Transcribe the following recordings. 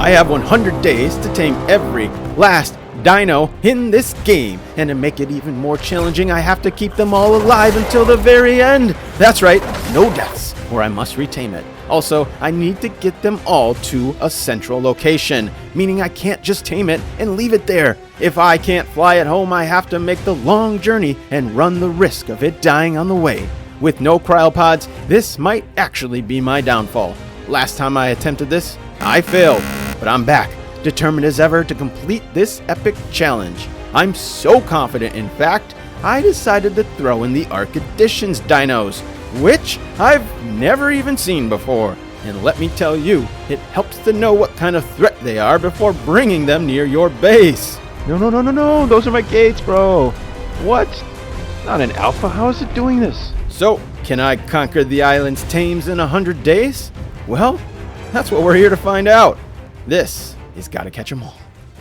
I have 100 days to tame every last dino in this game, and to make it even more challenging, I have to keep them all alive until the very end. That's right, no deaths, or I must retame it. Also, I need to get them all to a central location, meaning I can't just tame it and leave it there. If I can't fly it home, I have to make the long journey and run the risk of it dying on the way. With no cryopods, this might actually be my downfall. Last time I attempted this, I failed, but I'm back, determined as ever to complete this epic challenge. I'm so confident, in fact, I decided to throw in the Ark Additions dinos, which I've never even seen before. And let me tell you, it helps to know what kind of threat they are before bringing them near your base. No, those are my gates, bro. What? Not an alpha, how is it doing this? So, can I conquer the island's tames in 100 days? Well, that's what we're here to find out. This is Gotta Catch 'Em All.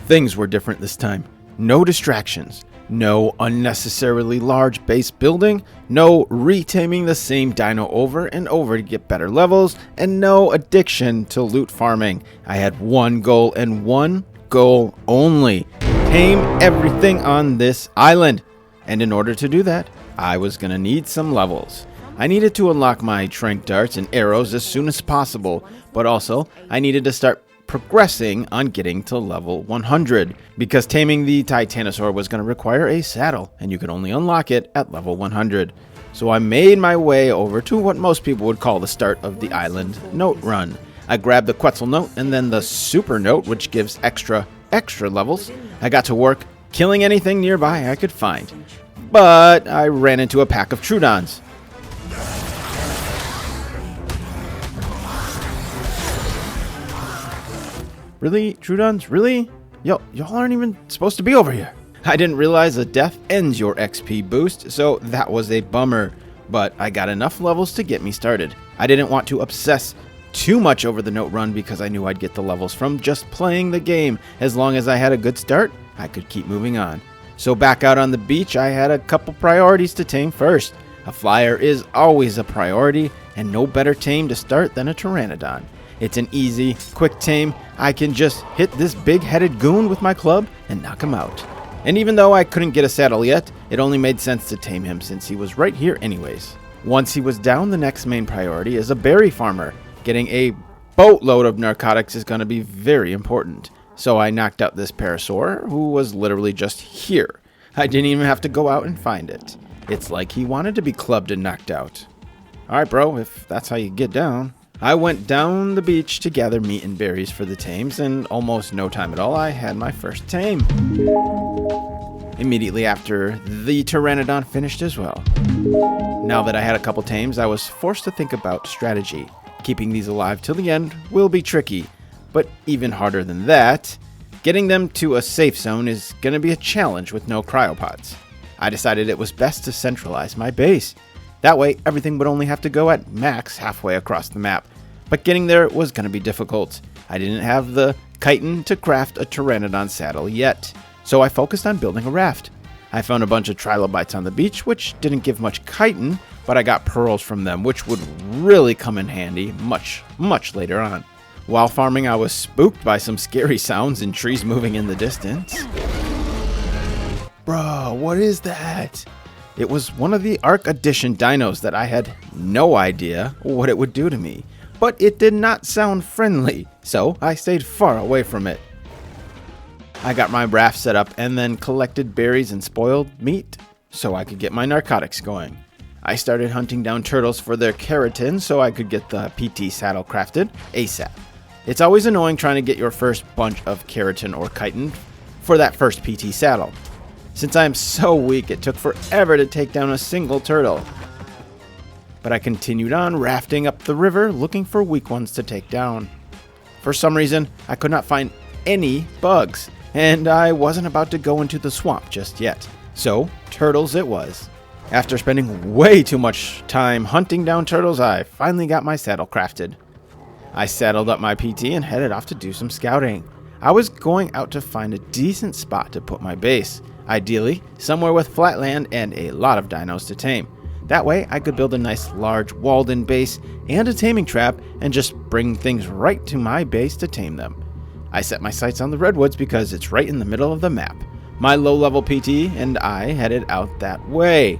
Things were different this time. No distractions. No unnecessarily large base building, no retaming the same dino over and over to get better levels, and no addiction to loot farming. I had one goal and one goal only: tame everything on this island. And in order to do that, I was going to need some levels. I needed to unlock my trank darts and arrows as soon as possible, but also I needed to start progressing on getting to level 100, because taming the Titanosaur was going to require a saddle, and you could only unlock it at level 100. So I made my way over to what most people would call the start of the island note run. I grabbed the Quetzal note and then the super note, which gives extra levels. I got to work killing anything nearby I could find, but I ran into a pack of Troodons. Really? Troodons? Really? Y'all aren't even supposed to be over here. I didn't realize a death ends your XP boost, so that was a bummer. But I got enough levels to get me started. I didn't want to obsess too much over the note run because I knew I'd get the levels from just playing the game. As long as I had a good start, I could keep moving on. So back out on the beach, I had a couple priorities to tame first. A flyer is always a priority, and no better tame to start than a pteranodon. It's an easy, quick tame. I can just hit this big-headed goon with my club and knock him out. And even though I couldn't get a saddle yet, it only made sense to tame him since he was right here anyways. Once he was down, the next main priority is a berry farmer. Getting a boatload of narcotics is going to be very important. So I knocked out this parasaur, who was literally just here. I didn't even have to go out and find it. It's like he wanted to be clubbed and knocked out. Alright bro, if that's how you get down. I went down the beach to gather meat and berries for the tames, and almost no time at all, I had my first tame. Immediately after, the pteranodon finished as well. Now that I had a couple tames, I was forced to think about strategy. Keeping these alive till the end will be tricky, but even harder than that, getting them to a safe zone is going to be a challenge with no cryopods. I decided it was best to centralize my base. That way, everything would only have to go at max halfway across the map. But getting there was going to be difficult. I didn't have the chitin to craft a pteranodon saddle yet, so I focused on building a raft. I found a bunch of trilobites on the beach, which didn't give much chitin, but I got pearls from them, which would really come in handy much later on. While farming, I was spooked by some scary sounds and trees moving in the distance. Bro, what is that? It was one of the Ark Addition dinos that I had no idea what it would do to me, but it did not sound friendly, so I stayed far away from it. I got my raft set up and then collected berries and spoiled meat so I could get my narcotics going. I started hunting down turtles for their keratin so I could get the PT saddle crafted ASAP. It's always annoying trying to get your first bunch of keratin or chitin for that first PT saddle. Since I am so weak, it took forever to take down a single turtle. But I continued on rafting up the river looking for weak ones to take down. For some reason, I could not find any bugs, and I wasn't about to go into the swamp just yet. So, turtles it was. After spending way too much time hunting down turtles, I finally got my saddle crafted. I saddled up my PT and headed off to do some scouting. I was going out to find a decent spot to put my base. Ideally, somewhere with flat land and a lot of dinos to tame. That way, I could build a nice large walled-in base and a taming trap and just bring things right to my base to tame them. I set my sights on the redwoods because it's right in the middle of the map. My low-level PT and I headed out that way,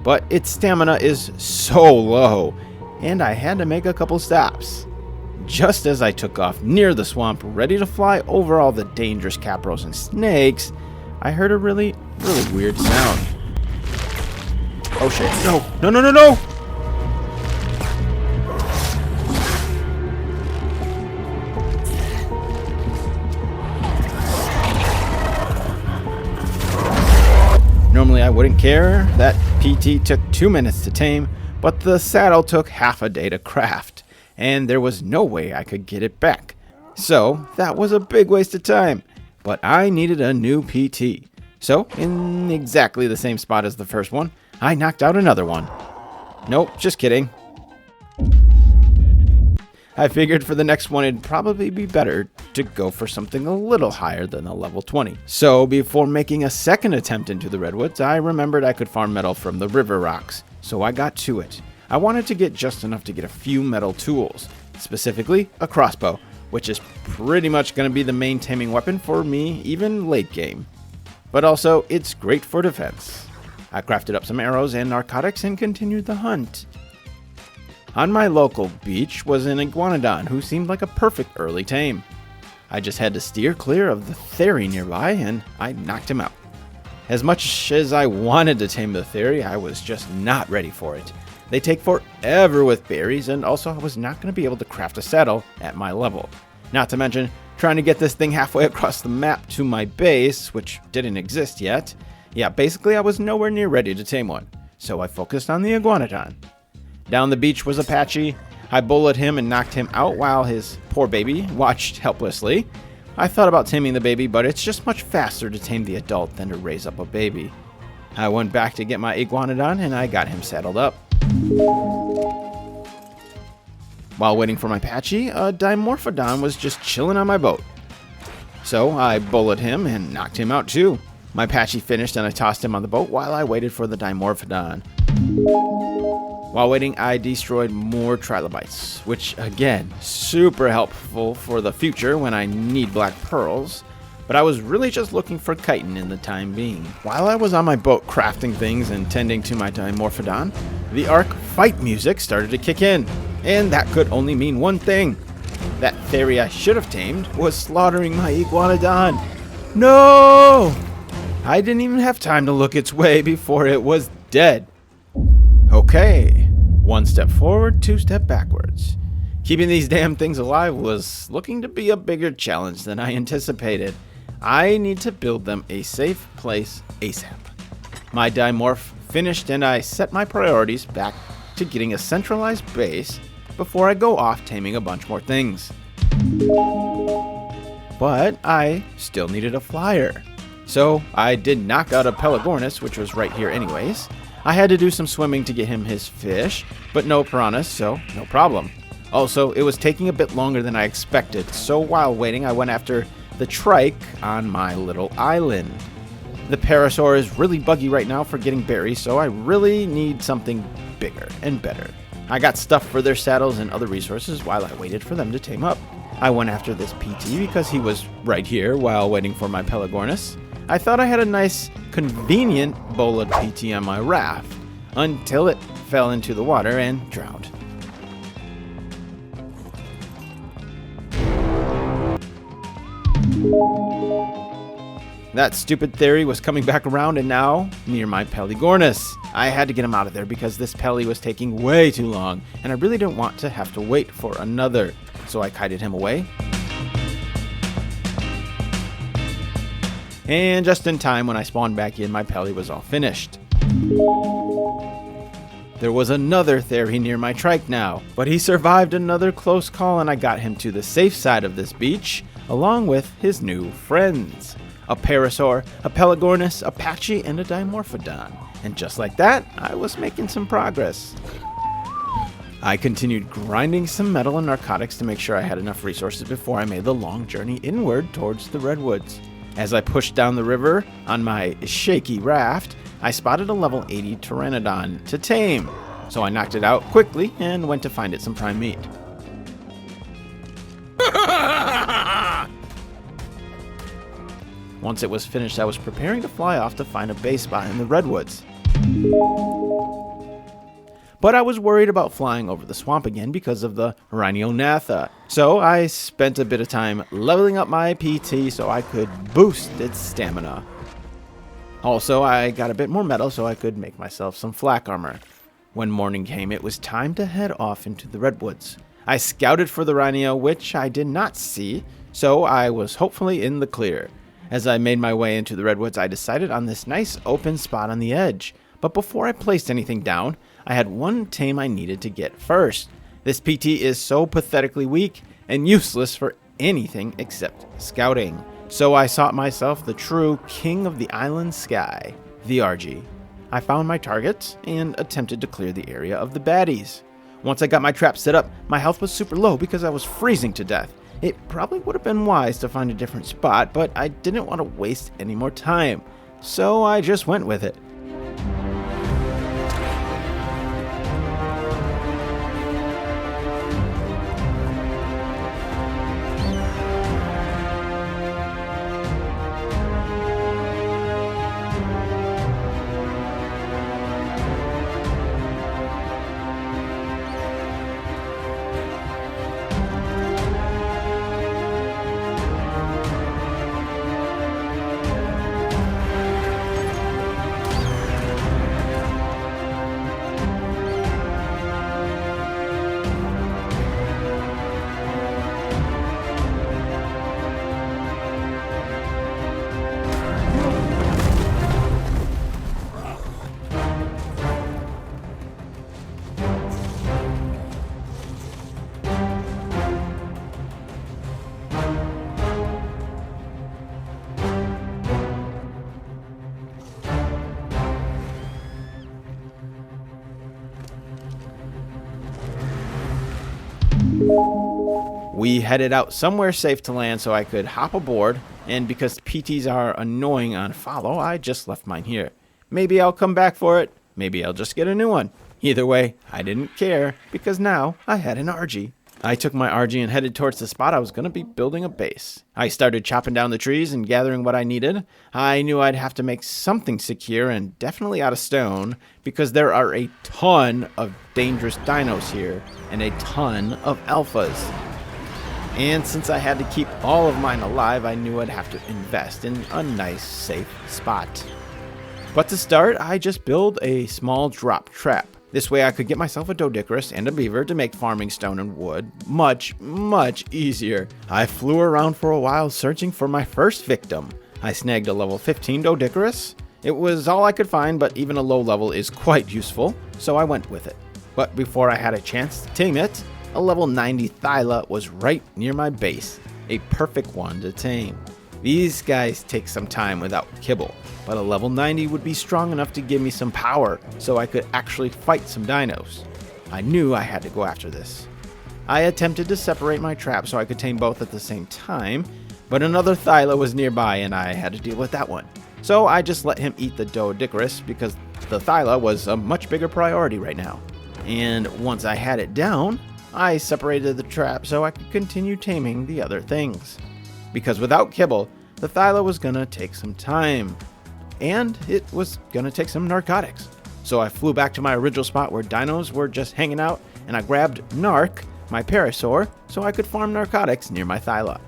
but its stamina is so low, and I had to make a couple stops. Just as I took off near the swamp, ready to fly over all the dangerous capros and snakes, I heard a really weird sound. Oh shit, no, no, no, no, no! Normally I wouldn't care. That PT took 2 minutes to tame, but the saddle took half a day to craft, and there was no way I could get it back. So that was a big waste of time, but I needed a new PT. So in exactly the same spot as the first one, I knocked out another one. Nope, just kidding. I figured for the next one it'd probably be better to go for something a little higher than a level 20. So before making a second attempt into the redwoods, I remembered I could farm metal from the river rocks, so I got to it. I wanted to get just enough to get a few metal tools, specifically a crossbow, which is pretty much going to be the main taming weapon for me even late game. But also, it's great for defense. I crafted up some arrows and narcotics and continued the hunt. On my local beach was an iguanodon who seemed like a perfect early tame. I just had to steer clear of the theory nearby and I knocked him out. As much as I wanted to tame the theory, I was just not ready for it. They take forever with berries, and also I was not going to be able to craft a saddle at my level. Not to mention trying to get this thing halfway across the map to my base, which didn't exist yet. Yeah, basically I was nowhere near ready to tame one, so I focused on the iguanodon. Down the beach was Apache. I bullied him and knocked him out while his poor baby watched helplessly. I thought about taming the baby, but it's just much faster to tame the adult than to raise up a baby. I went back to get my iguanodon and I got him saddled up. While waiting for my Apache, a dimorphodon was just chilling on my boat. So I bullied him and knocked him out too. My Apache finished and I tossed him on the boat while I waited for the dimorphodon. While waiting, I destroyed more trilobites, which again, super helpful for the future when I need black pearls, but I was really just looking for chitin in the time being. While I was on my boat crafting things and tending to my dimorphodon, the Ark fight music started to kick in, and that could only mean one thing. That theory I should have tamed was slaughtering my iguanodon. No! I didn't even have time to look its way before it was dead. Okay, 1 step forward, 2 step backwards. Keeping these damn things alive was looking to be a bigger challenge than I anticipated. I need to build them a safe place ASAP. My dimorph finished and I set my priorities back to getting a centralized base before I go off taming a bunch more things. But I still needed a flyer. So I did knock out a Pelagornis, which was right here anyways. I had to do some swimming to get him his fish, but no piranhas, so no problem. Also, it was taking a bit longer than I expected, so while waiting I went after the trike on my little island. The parasaur is really buggy right now for getting berries, so I really need something bigger and better. I got stuff for their saddles and other resources while I waited for them to tame up. I went after this PT because he was right here while waiting for my Pelagornis. I thought I had a nice, convenient bola PT on my raft, until it fell into the water and drowned. That stupid theory was coming back around and now near my Pelagornis. I had to get him out of there because this Peli was taking way too long, and I really didn't want to have to wait for another, so I kited him away. And just in time, when I spawned back in, my Peli was all finished. There was another theory near my trike now, but he survived another close call and I got him to the safe side of this beach, along with his new friends. A parasaur, a Pelagornis, Apache, and a dimorphodon. And just like that, I was making some progress. I continued grinding some metal and narcotics to make sure I had enough resources before I made the long journey inward towards the redwoods. As I pushed down the river on my shaky raft, I spotted a level 80 pteranodon to tame, so I knocked it out quickly and went to find it some prime meat. Once it was finished, I was preparing to fly off to find a base spot in the redwoods. But I was worried about flying over the swamp again because of the Rhinognatha. So I spent a bit of time leveling up my PT so I could boost its stamina. Also, I got a bit more metal so I could make myself some flak armor. When morning came, it was time to head off into the redwoods. I scouted for the rhino, which I did not see, so I was hopefully in the clear. As I made my way into the redwoods, I decided on this nice open spot on the edge. But before I placed anything down, I had one tame I needed to get first. This PT is so pathetically weak and useless for anything except scouting. So I sought myself the true king of the island sky, the RG. I found my targets and attempted to clear the area of the baddies. Once I got my trap set up, my health was super low because I was freezing to death. It probably would have been wise to find a different spot, but I didn't want to waste any more time. So I just went with it. We headed out somewhere safe to land so I could hop aboard, and because PTs are annoying on follow, I just left mine here. Maybe I'll come back for it, maybe I'll just get a new one. Either way, I didn't care, because now I had an RG. I took my RG and headed towards the spot I was going to be building a base. I started chopping down the trees and gathering what I needed. I knew I'd have to make something secure and definitely out of stone, because there are a ton of dangerous dinos here, and a ton of alphas. And since I had to keep all of mine alive, I knew I'd have to invest in a nice, safe spot. But to start, I just built a small drop trap. This way I could get myself a Doedicurus and a beaver to make farming stone and wood much, much easier. I flew around for a while searching for my first victim. I snagged a level 15 Doedicurus. It was all I could find, but even a low level is quite useful, so I went with it. But before I had a chance to tame it, a level 90 Thyla was right near my base, a perfect one to tame. These guys take some time without kibble, but a level 90 would be strong enough to give me some power so I could actually fight some dinos. I knew I had to go after this. I attempted to separate my trap so I could tame both at the same time, but another Thyla was nearby and I had to deal with that one. So I just let him eat the Doedicurus because the Thyla was a much bigger priority right now. And once I had it down, I separated the trap so I could continue taming the other things. Because without kibble, the Thyla was gonna take some time. And it was gonna take some narcotics. So I flew back to my original spot where dinos were just hanging out, and I grabbed Narc, my parasaur, so I could farm narcotics near my Thyla.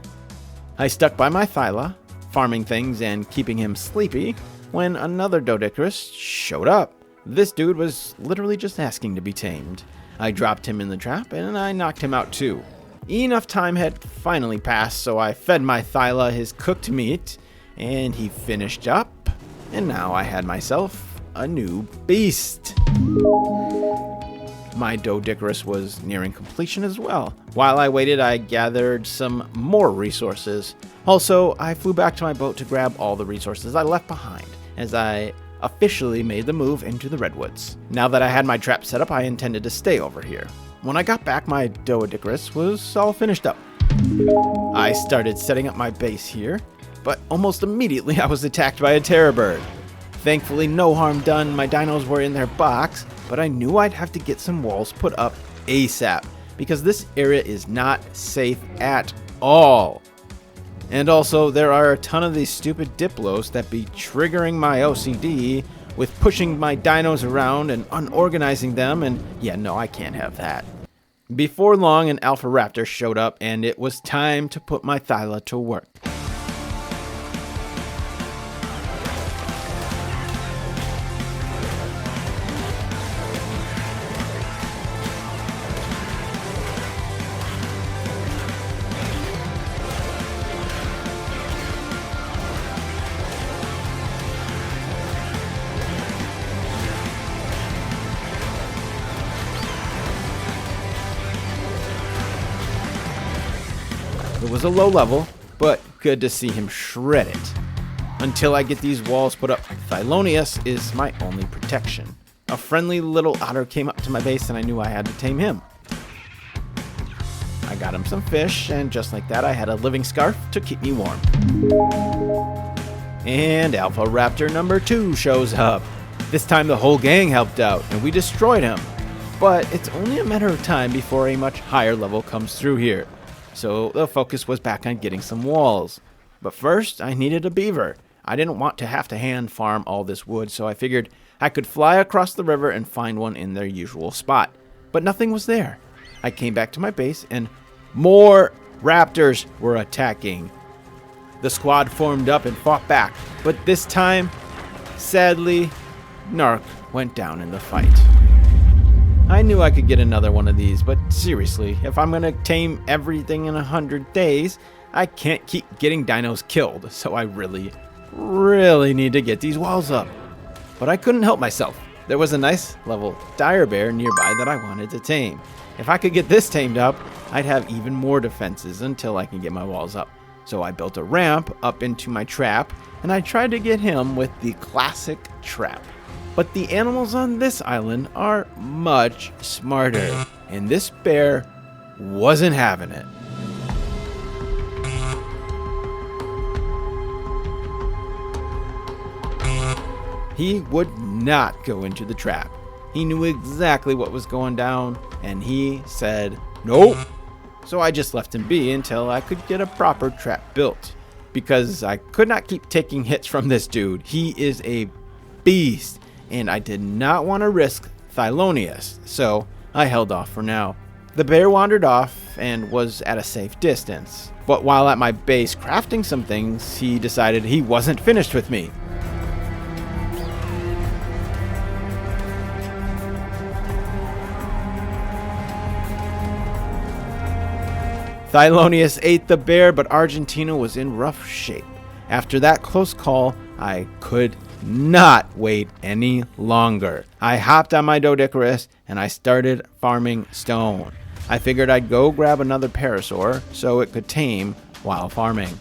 I stuck by my Thyla, farming things and keeping him sleepy, when another Doedicurus showed up. This dude was literally just asking to be tamed. I dropped him in the trap and I knocked him out too. Enough time had finally passed, so I fed my Thyla his cooked meat, and he finished up, and now I had myself a new beast. My Doedicurus was nearing completion as well. While I waited, I gathered some more resources. Also, I flew back to my boat to grab all the resources I left behind, as I officially made the move into the redwoods. Now that I had my trap set up, I intended to stay over here. When I got back, my Doedicurus was all finished up. I started setting up my base here, but almost immediately I was attacked by a terror bird. Thankfully, no harm done. My dinos were in their box, but I knew I'd have to get some walls put up ASAP, because this area is not safe at all. And also, there are a ton of these stupid diplos that be triggering my OCD with pushing my dinos around and unorganizing them, and yeah, no, I can't have that. Before long, an alpha raptor showed up, and it was time to put my Thyla to work. It was a low level, but good to see him shred it. Until I get these walls put up, Thylonius is my only protection. A friendly little otter came up to my base and I knew I had to tame him. I got him some fish, and just like that I had a living scarf to keep me warm. And Alpha Raptor number 2 shows up. This time the whole gang helped out and we destroyed him. But it's only a matter of time before a much higher level comes through here. So the focus was back on getting some walls. But first, I needed a beaver. I didn't want to have to hand farm all this wood, so I figured I could fly across the river and find one in their usual spot. But nothing was there. I came back to my base and more raptors were attacking. The squad formed up and fought back, but this time, sadly, Nark went down in the fight. I knew I could get another one of these, but seriously, if I'm gonna tame everything in 100 days, I can't keep getting dinos killed, so I really need to get these walls up. But I couldn't help myself. There was a nice level dire bear nearby that I wanted to tame. If I could get this tamed up, I'd have even more defenses until I can get my walls up. So I built a ramp up into my trap, and I tried to get him with the classic trap. But the animals on this island are much smarter, and this bear wasn't having it. He would not go into the trap. He knew exactly what was going down, and he said nope. So I just left him be until I could get a proper trap built, because I could not keep taking hits from this dude. He is a beast. And I did not want to risk Thylonius, so I held off for now. The bear wandered off and was at a safe distance, but while at my base crafting some things, he decided he wasn't finished with me. Thylonius ate the bear, but Argentina was in rough shape. After that close call, I could not wait any longer. I hopped on my Doedicurus and I started farming stone. I figured I'd go grab another parasaur so it could tame while farming.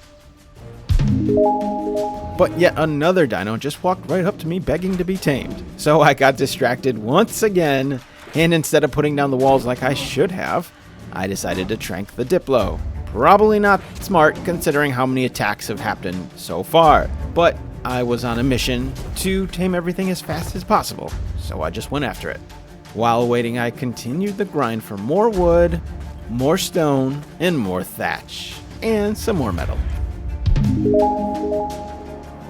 But yet another dino just walked right up to me begging to be tamed. So I got distracted once again, and instead of putting down the walls like I should have, I decided to trank the Diplo. Probably not smart considering how many attacks have happened so far, but I was on a mission to tame everything as fast as possible, so I just went after it. While waiting, I continued the grind for more wood, more stone, and more thatch, and some more metal.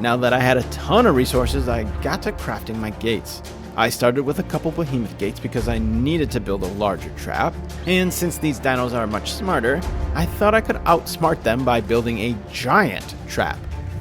Now that I had a ton of resources, I got to crafting my gates. I started with a couple behemoth gates because I needed to build a larger trap, and since these dinos are much smarter, I thought I could outsmart them by building a giant trap.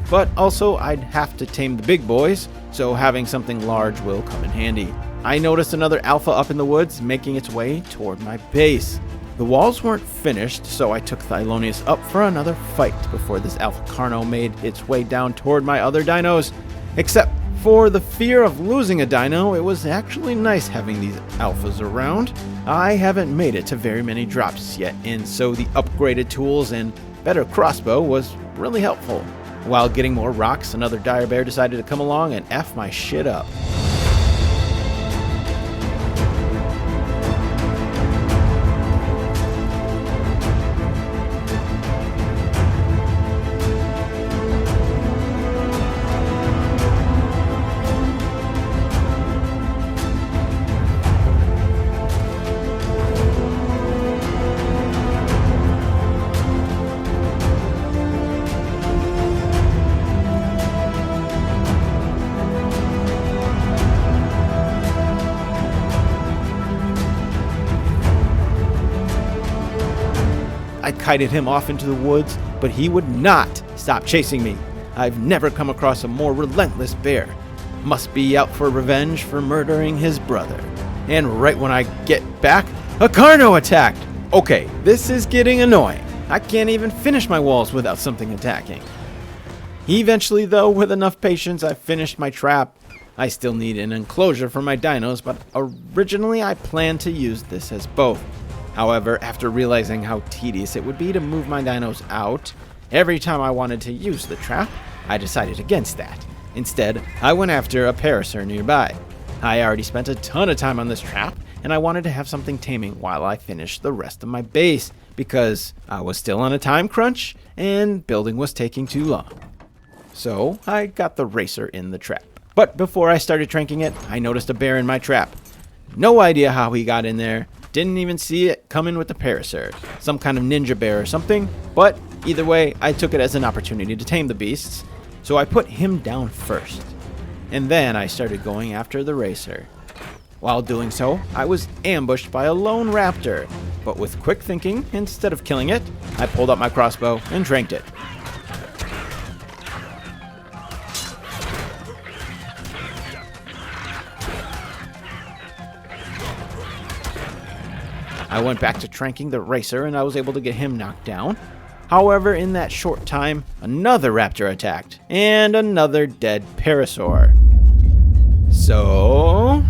But also I'd have to tame the big boys, so having something large will come in handy. I noticed another alpha up in the woods making its way toward my base. The walls weren't finished, so I took Thylonius up for another fight before this alpha carno made its way down toward my other dinos. Except for the fear of losing a dino, it was actually nice having these alphas around. I haven't made it to very many drops yet, and so the upgraded tools and better crossbow was really helpful. While getting more rocks, another dire bear decided to come along and F my shit up. kited him off into the woods, but he would not stop chasing me. I've never come across a more relentless bear. Must be out for revenge for murdering his brother. And right when I get back, a carno attacked! Okay, this is getting annoying. I can't even finish my walls without something attacking. Eventually, though, with enough patience, I finished my trap. I still need an enclosure for my dinos, but originally I planned to use this as both. However, after realizing how tedious it would be to move my dinos out every time I wanted to use the trap, I decided against that. Instead, I went after a parasaur nearby. I already spent a ton of time on this trap, and I wanted to have something taming while I finished the rest of my base, because I was still on a time crunch, and building was taking too long. So, I got the racer in the trap. But before I started tranking it, I noticed a bear in my trap. No idea how he got in there, didn't even see it coming with the parasaur. Some kind of ninja bear or something, but either way, I took it as an opportunity to tame the beasts, so I put him down first. And then I started going after the racer. While doing so, I was ambushed by a lone raptor, but with quick thinking, instead of killing it, I pulled out my crossbow and tranked it. I went back to tranking the racer and I was able to get him knocked down. However, in that short time, another raptor attacked, and another dead parasaur. So,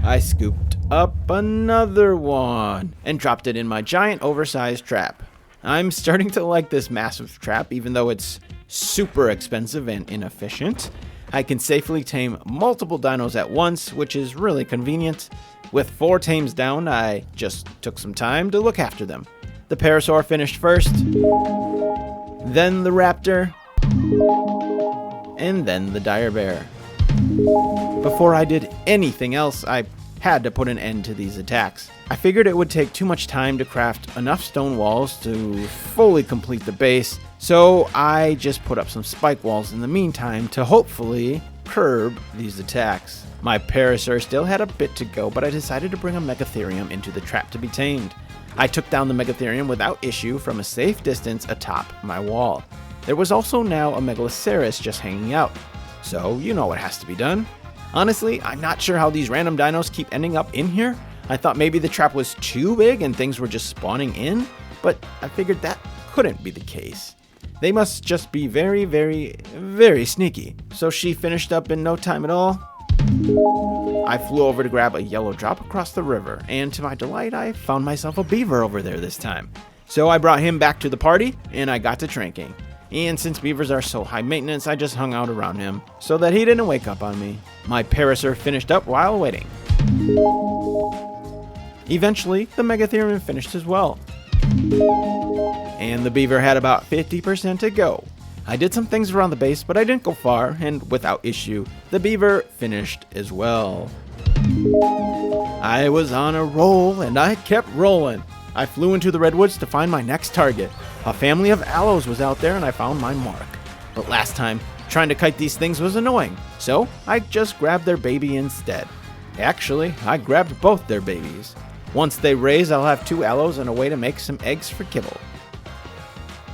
I scooped up another one and dropped it in my giant oversized trap. I'm starting to like this massive trap, even though it's super expensive and inefficient. I can safely tame multiple dinos at once, which is really convenient. With 4 tames down, I just took some time to look after them. The parasaur finished first, then the raptor, and then the dire bear. Before I did anything else, I had to put an end to these attacks. I figured it would take too much time to craft enough stone walls to fully complete the base, so I just put up some spike walls in the meantime to hopefully curb these attacks. My parasaur still had a bit to go, but I decided to bring a megatherium into the trap to be tamed. I took down the megatherium without issue from a safe distance atop my wall. There was also now a megalosaurus just hanging out, so you know what has to be done. Honestly, I'm not sure how these random dinos keep ending up in here. I thought maybe the trap was too big and things were just spawning in, but I figured that couldn't be the case. They must just be very, very, very sneaky. So she finished up in no time at all. I flew over to grab a yellow drop across the river, and to my delight, I found myself a beaver over there this time. So I brought him back to the party, and I got to tranking. And since beavers are so high maintenance, I just hung out around him, so that he didn't wake up on me. My parasaur finished up while waiting. Eventually, the megatherium finished as well. And the beaver had about 50% to go. I did some things around the base, but I didn't go far, and without issue, the beaver finished as well. I was on a roll, and I kept rolling. I flew into the redwoods to find my next target. A family of aloes was out there, and I found my mark. But last time, trying to kite these things was annoying, so I just grabbed their baby instead. Actually, I grabbed both their babies. Once they raise, I'll have 2 aloes and a way to make some eggs for kibble.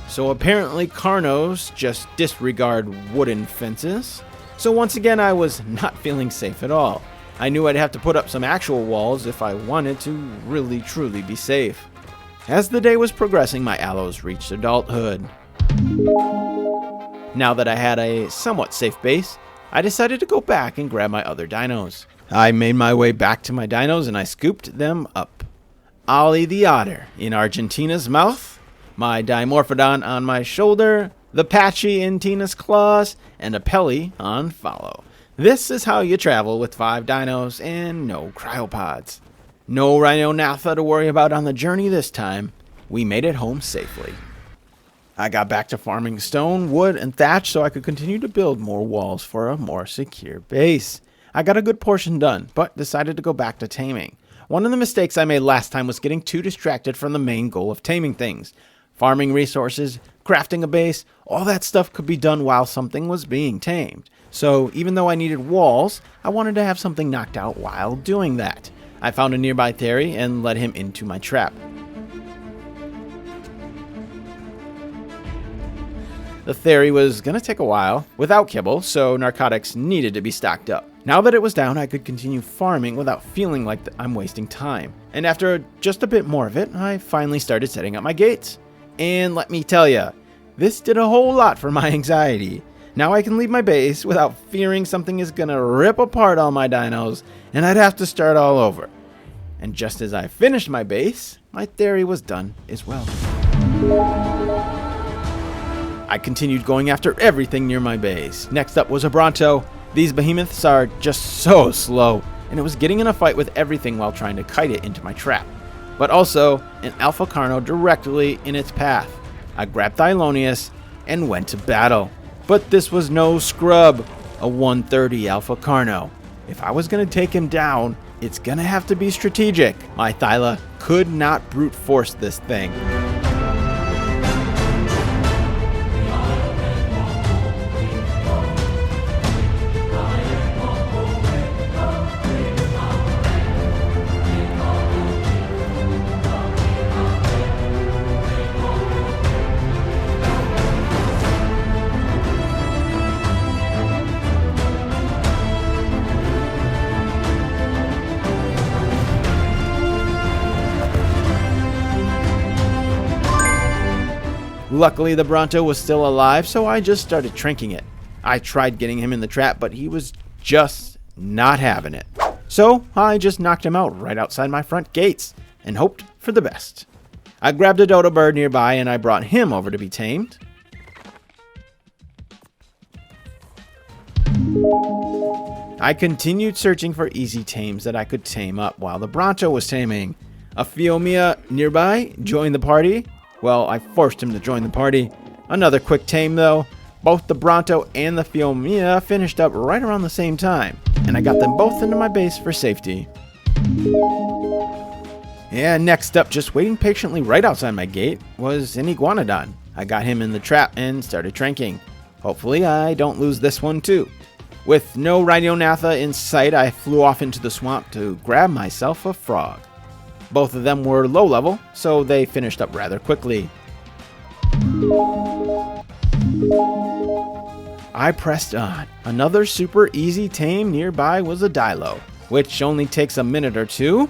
So apparently carnos just disregard wooden fences. So once again, I was not feeling safe at all. I knew I'd have to put up some actual walls if I wanted to really truly be safe. As the day was progressing, my aloes reached adulthood. Now that I had a somewhat safe base, I decided to go back and grab my other dinos. I made my way back to my dinos and I scooped them up. Ollie the otter in Argentina's mouth, my Dimorphodon on my shoulder, the Patchy in Tina's claws, and a Pelly on follow. This is how you travel with 5 dinos and no cryopods. No Rhino Naphtha to worry about on the journey this time. We made it home safely. I got back to farming stone, wood, and thatch so I could continue to build more walls for a more secure base. I got a good portion done, but decided to go back to taming. One of the mistakes I made last time was getting too distracted from the main goal of taming things. Farming resources, crafting a base, all that stuff could be done while something was being tamed. So even though I needed walls, I wanted to have something knocked out while doing that. I found a nearby Theory and led him into my trap. The theory was gonna take a while, without kibble, so narcotics needed to be stocked up. Now that it was down, I could continue farming without feeling like I'm wasting time. And after just a bit more of it, I finally started setting up my gates. And let me tell ya, this did a whole lot for my anxiety. Now I can leave my base without fearing something is gonna rip apart all my dinos, and I'd have to start all over. And just as I finished my base, my theory was done as well. I continued going after everything near my base. Next up was a Bronto. These behemoths are just so slow, and it was getting in a fight with everything while trying to kite it into my trap. But also, an Alpha Carno directly in its path. I grabbed Thylonius and went to battle. But this was no scrub, a 130 Alpha Carno. If I was going to take him down, it's going to have to be strategic. My Thyla could not brute force this thing. Luckily, the Bronto was still alive, so I just started tranking it. I tried getting him in the trap, but he was just not having it. So I just knocked him out right outside my front gates and hoped for the best. I grabbed a dodo bird nearby and I brought him over to be tamed. I continued searching for easy tames that I could tame up while the Bronto was taming. A Phiomia nearby joined the party. Well, I forced him to join the party. Another quick tame though. Both the Bronto and the Phiomia finished up right around the same time, and I got them both into my base for safety. And next up, just waiting patiently right outside my gate, was an Iguanodon. I got him in the trap and started tranking. Hopefully I don't lose this one too. With no Rhinognatha in sight, I flew off into the swamp to grab myself a frog. Both of them were low level, so they finished up rather quickly. I pressed on. Another super easy tame nearby was a Dilo, which only takes a minute or two.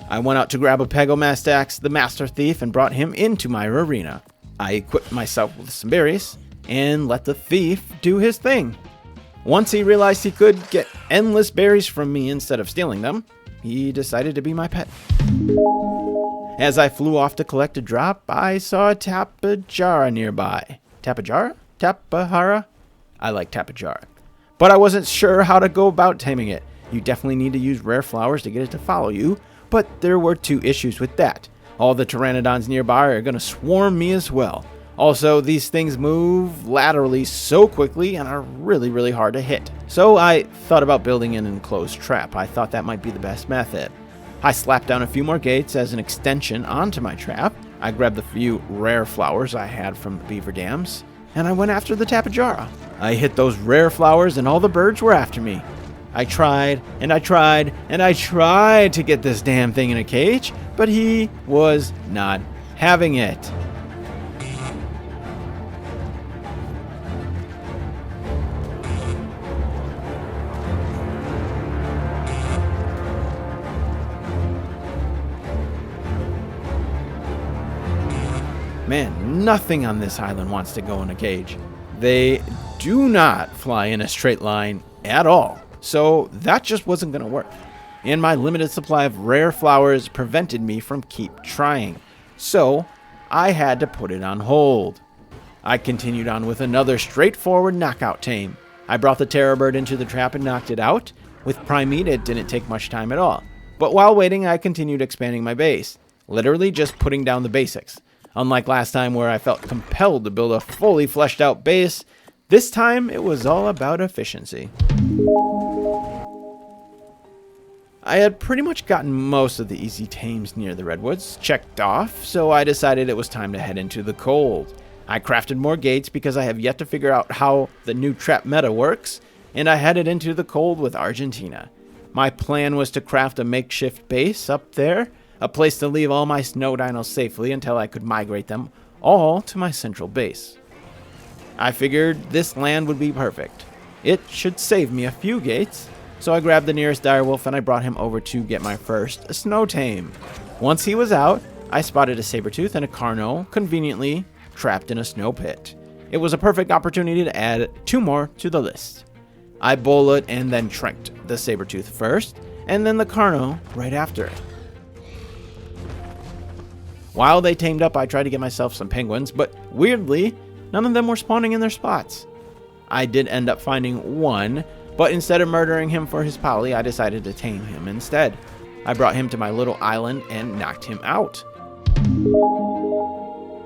I went out to grab a Pegomastax, the Master Thief, and brought him into my arena. I equipped myself with some berries and let the thief do his thing. Once he realized he could get endless berries from me instead of stealing them, he decided to be my pet. As I flew off to collect a drop, I saw a Tapajara nearby. Tapajara? Tapahara? I like Tapajara. But I wasn't sure how to go about taming it. You definitely need to use rare flowers to get it to follow you, but there were two issues with that. All the Pteranodons nearby are going to swarm me as well. Also, these things move laterally so quickly and are really hard to hit. So I thought about building an enclosed trap. I thought that might be the best method. I slapped down a few more gates as an extension onto my trap. I grabbed the few rare flowers I had from the beaver dams, and I went after the Tapajara. I hit those rare flowers and all the birds were after me. I tried and I tried and I tried to get this damn thing in a cage, but he was not having it. Man, nothing on this island wants to go in a cage. They do not fly in a straight line at all. So that just wasn't going to work. And my limited supply of rare flowers prevented me from keep trying. So I had to put it on hold. I continued on with another straightforward knockout tame. I brought the terror bird into the trap and knocked it out. With Primate, it didn't take much time at all. But while waiting, I continued expanding my base. Literally just putting down the basics. Unlike last time where I felt compelled to build a fully fleshed out base, this time it was all about efficiency. I had pretty much gotten most of the easy tames near the redwoods checked off, so I decided it was time to head into the cold. I crafted more gates because I have yet to figure out how the new trap meta works, and I headed into the cold with Argentina. My plan was to craft a makeshift base up there, a place to leave all my snow dinos safely until I could migrate them all to my central base. I figured this land would be perfect. It should save me a few gates, so I grabbed the nearest direwolf and I brought him over to get my first snow tame. Once he was out, I spotted a saber-tooth and a carno conveniently trapped in a snow pit. It was a perfect opportunity to add 2 more to the list. I bullet and then tranked the saber-tooth first, and then the carno right after. While they tamed up, I tried to get myself some penguins, but weirdly, none of them were spawning in their spots. I did end up finding one, but instead of murdering him for his poly, I decided to tame him instead. I brought him to my little island and knocked him out.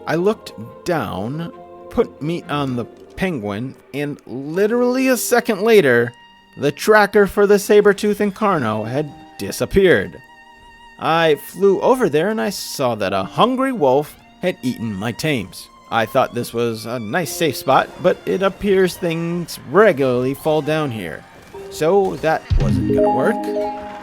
I looked down, put meat on the penguin, and literally a second later, the tracker for the saber-tooth and carno had disappeared. I flew over there and I saw that a hungry wolf had eaten my tames. I thought this was a nice safe spot, but it appears things regularly fall down here. So that wasn't gonna work.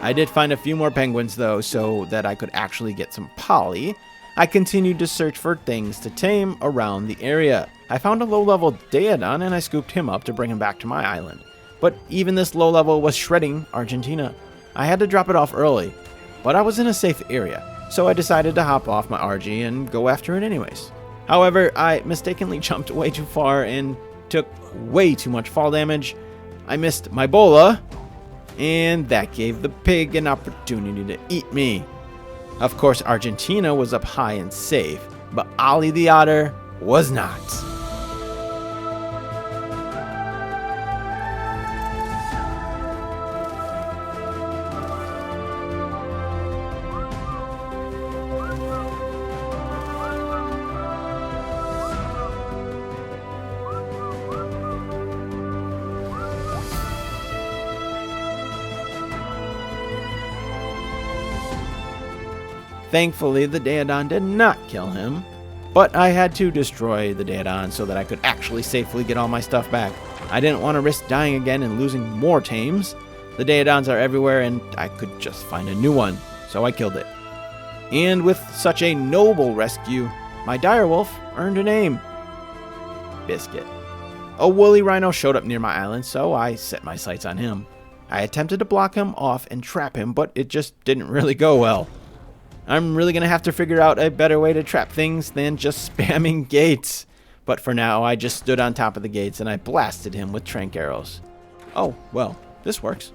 I did find a few more penguins though, so that I could actually get some poly. I continued to search for things to tame around the area. I found a low-level Daedon and I scooped him up to bring him back to my island. But even this low level was shredding Argentina. I had to drop it off early, but I was in a safe area, so I decided to hop off my RG and go after it anyways. However, I mistakenly jumped way too far and took way too much fall damage. I missed my bola, and that gave the pig an opportunity to eat me. Of course, Argentina was up high and safe, but Ollie the otter was not. Thankfully, the Daedon did not kill him, but I had to destroy the Daedon so that I could actually safely get all my stuff back. I didn't want to risk dying again and losing more tames. The Daedons are everywhere and I could just find a new one, so I killed it. And with such a noble rescue, my direwolf earned a name. Biscuit. A woolly rhino showed up near my island, so I set my sights on him. I attempted to block him off and trap him, but it just didn't really go well. I'm really going to have to figure out a better way to trap things than just spamming gates. But for now, I just stood on top of the gates and I blasted him with trank arrows. Oh, well, this works.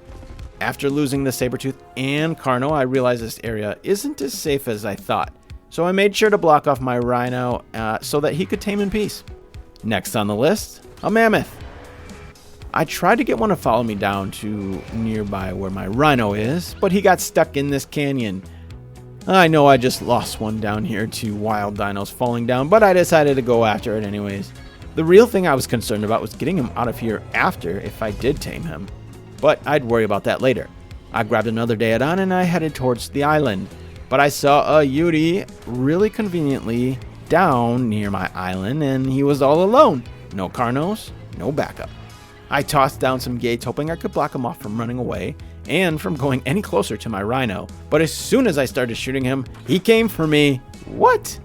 After losing the saber-tooth and carno, I realized this area isn't as safe as I thought. So I made sure to block off my rhino so that he could tame in peace. Next on the list, a mammoth. I tried to get one to follow me down to nearby where my rhino is, but he got stuck in this canyon. I know I just lost one down here to wild dinos falling down, but I decided to go after it anyways. The real thing I was concerned about was getting him out of here after if I did tame him, but I'd worry about that later. I grabbed another Daedon and I headed towards the island, but I saw a Yuri really conveniently down near my island and he was all alone. No carnos, no backup. I tossed down some gates hoping I could block him off from running away and from going any closer to my rhino. But as soon as I started shooting him, he came for me. What?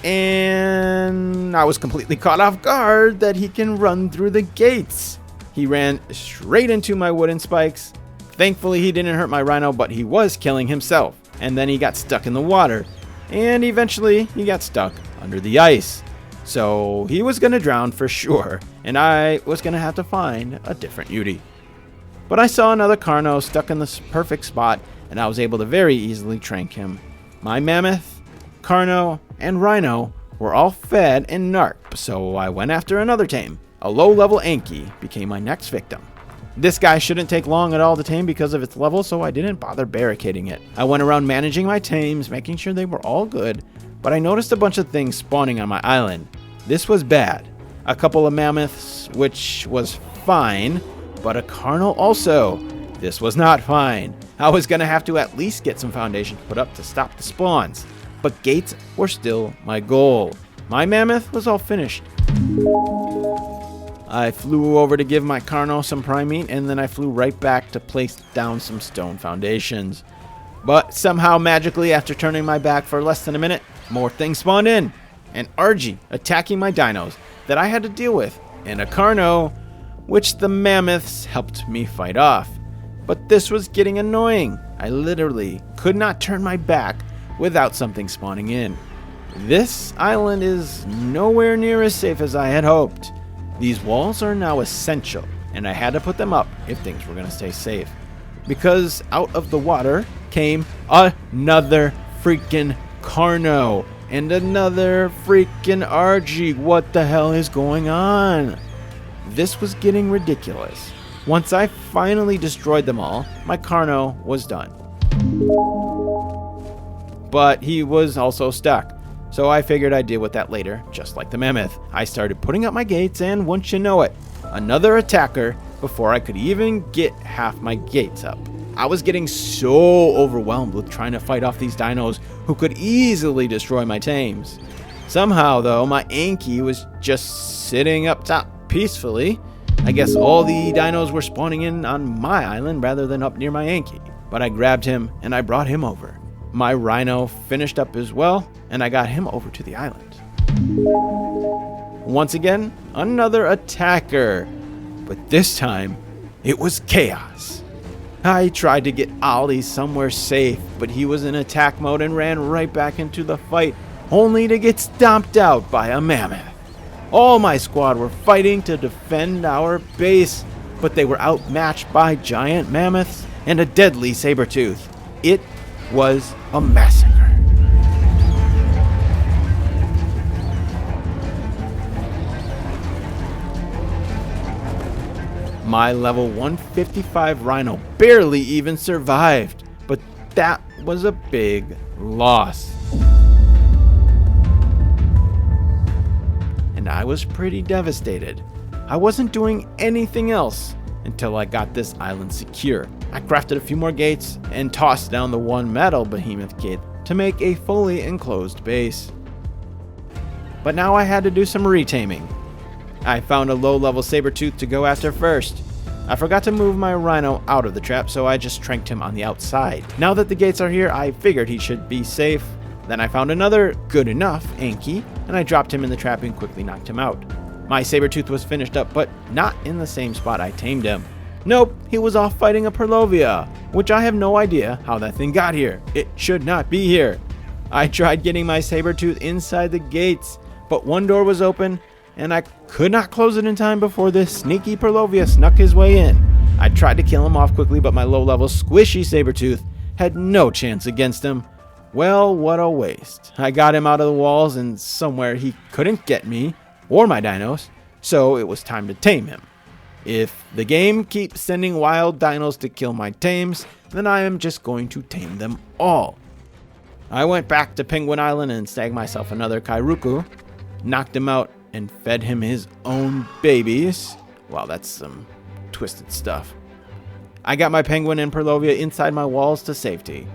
And I was completely caught off guard that he can run through the gates. He ran straight into my wooden spikes. Thankfully, he didn't hurt my rhino, but he was killing himself. And then he got stuck in the water. And eventually, he got stuck under the ice. So he was going to drown for sure. And I was going to have to find a different Yuri. But I saw another carno stuck in the perfect spot, and I was able to very easily trank him. My mammoth, carno, and rhino were all fed and narked, so I went after another tame. A low-level Anki became my next victim. This guy shouldn't take long at all to tame because of its level, so I didn't bother barricading it. I went around managing my tames, making sure they were all good, but I noticed a bunch of things spawning on my island. This was bad. A couple of mammoths, which was fine, but a carno also. This was not fine. I was going to have to at least get some foundation put up to stop the spawns, but gates were still my goal. My mammoth was all finished. I flew over to give my carno some prime meat, and then I flew right back to place down some stone foundations. But somehow magically, after turning my back for less than a minute, more things spawned in. an Argy attacking my dinos that I had to deal with, and a Carno, which the mammoths helped me fight off. But this was getting annoying. I literally could not turn my back without something spawning in. This island is nowhere near as safe as I had hoped. These walls are now essential, and I had to put them up if things were going to stay safe. Because out of the water came another freaking Carno and another freaking Argy. What the hell is going on? This was getting ridiculous. Once I finally destroyed them all, my Carno was done. But he was also stuck, so I figured I'd deal with that later, just like the mammoth. I started putting up my gates, and once you know it, another attacker before I could even get half my gates up. I was getting so overwhelmed with trying to fight off these dinos who could easily destroy my tames. Somehow, though, my Anki was just sitting up top peacefully. I guess all the dinos were spawning in on my island rather than up near my Anki. But I grabbed him and I brought him over. My rhino finished up as well, and I got him over to the island. Once again, another attacker. But this time, it was chaos. I tried to get Ollie somewhere safe, but he was in attack mode and ran right back into the fight, only to get stomped out by a mammoth. All my squad were fighting to defend our base, but they were outmatched by giant mammoths and a deadly saber-tooth. It was a massacre. My level 155 rhino barely even survived, but that was a big loss. And I was pretty devastated. I wasn't doing anything else until I got this island secure. I crafted a few more gates and tossed down the one metal behemoth gate to make a fully enclosed base. But now I had to do some retaming. I found a low-level saber-tooth to go after first. I forgot to move my rhino out of the trap, so I just tranked him on the outside. Now that the gates are here, I figured he should be safe. Then I found another good enough Anki, and I dropped him in the trap and quickly knocked him out. My saber-tooth was finished up, but not in the same spot I tamed him. Nope, he was off fighting a Purlovia, which I have no idea how that thing got here. It should not be here. I tried getting my saber-tooth inside the gates, but one door was open, and I could not close it in time before this sneaky Purlovia snuck his way in. I tried to kill him off quickly, but my low-level squishy saber-tooth had no chance against him. Well, what a waste. I got him out of the walls and somewhere he couldn't get me or my dinos, so it was time to tame him. If the game keeps sending wild dinos to kill my tames, then I am just going to tame them all. I went back to Penguin Island and snagged myself another Kairuku, knocked him out, and fed him his own babies. Wow, that's some twisted stuff. I got my penguin and Purlovia inside my walls to safety.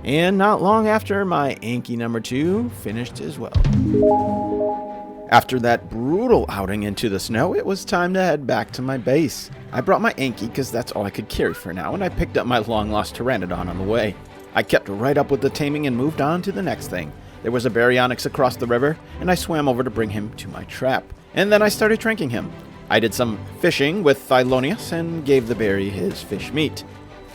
And not long after, my Anki number 2 finished as well. After that brutal outing into the snow, it was time to head back to my base. I brought my Anki because that's all I could carry for now, and I picked up my long-lost Pteranodon on the way. I kept right up with the taming and moved on to the next thing. There was a baryonyx across the river, and I swam over to bring him to my trap. And then I started tranking him. I did some fishing with Thylonius and gave the berry his fish meat.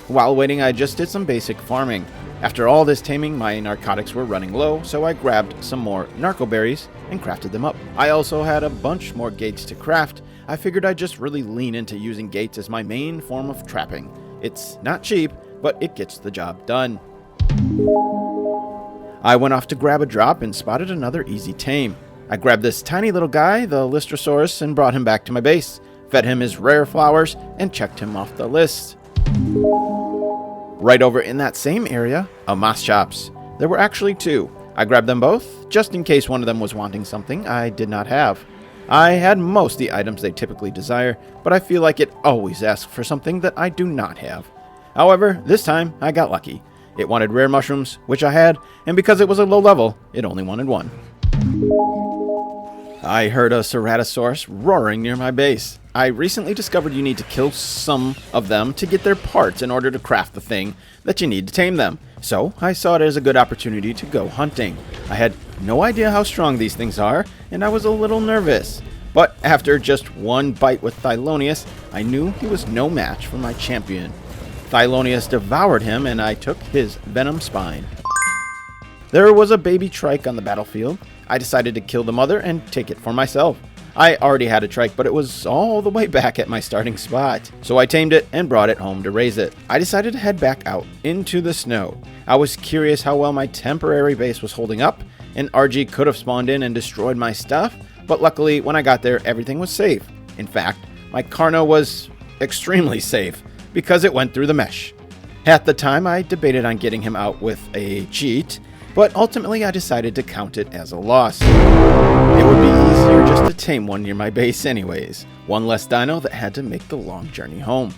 While waiting, I just did some basic farming. After all this taming, my narcotics were running low, so I grabbed some more narcoberries and crafted them up. I also had a bunch more gates to craft. I figured I'd just really lean into using gates as my main form of trapping. It's not cheap, but it gets the job done. I went off to grab a drop and spotted another easy tame. I grabbed this tiny little guy, the Ceratosaurus, and brought him back to my base, fed him his rare flowers, and checked him off the list. Right over in that same area, a moss chops. There were actually 2. I grabbed them both, just in case one of them was wanting something I did not have. I had most of the items they typically desire, but I feel like it always asks for something that I do not have. However, this time I got lucky. It wanted rare mushrooms, which I had, and because it was a low level, it only wanted 1. I heard a Ceratosaurus roaring near my base. I recently discovered you need to kill some of them to get their parts in order to craft the thing that you need to tame them. So I saw it as a good opportunity to go hunting. I had no idea how strong these things are, and I was a little nervous. But after just one bite with Thylonius, I knew he was no match for my champion. Thylonius devoured him, and I took his venom spine. There was a baby trike on the battlefield. I decided to kill the mother and take it for myself. I already had a trike, but it was all the way back at my starting spot. So I tamed it and brought it home to raise it. I decided to head back out into the snow. I was curious how well my temporary base was holding up. An RG could have spawned in and destroyed my stuff, but luckily when I got there, everything was safe. In fact, my Carno was extremely safe because it went through the mesh. At the time, I debated on getting him out with a cheat, but ultimately I decided to count it as a loss. It would be easier just to tame one near my base anyways. One less dino that had to make the long journey home.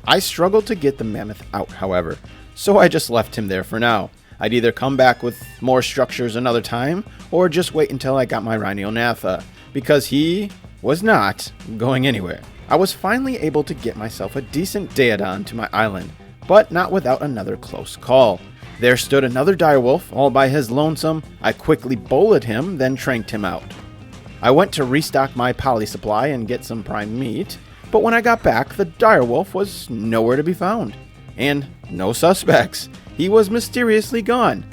I struggled to get the mammoth out, however, so I just left him there for now. I'd either come back with more structures another time, or just wait until I got my Rhiniolnatha, because he was not going anywhere. I was finally able to get myself a decent Daedon to my island, but not without another close call. There stood another direwolf, all by his lonesome. I quickly bullied him, then tranked him out. I went to restock my poly supply and get some prime meat, but when I got back, the direwolf was nowhere to be found. And no suspects. He was mysteriously gone.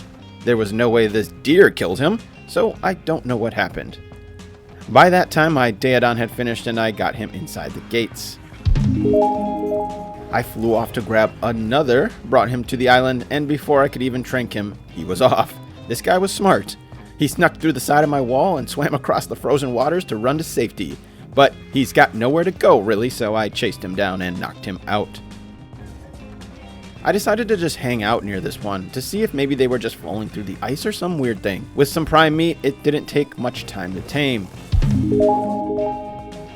There was no way this deer killed him, so I don't know what happened. By that time, my Daedon had finished and I got him inside the gates. I flew off to grab another, brought him to the island, and before I could even trank him, he was off. This guy was smart. He snuck through the side of my wall and swam across the frozen waters to run to safety. But he's got nowhere to go, really, so I chased him down and knocked him out. I decided to just hang out near this one to see if maybe they were just falling through the ice or some weird thing. With some prime meat, it didn't take much time to tame.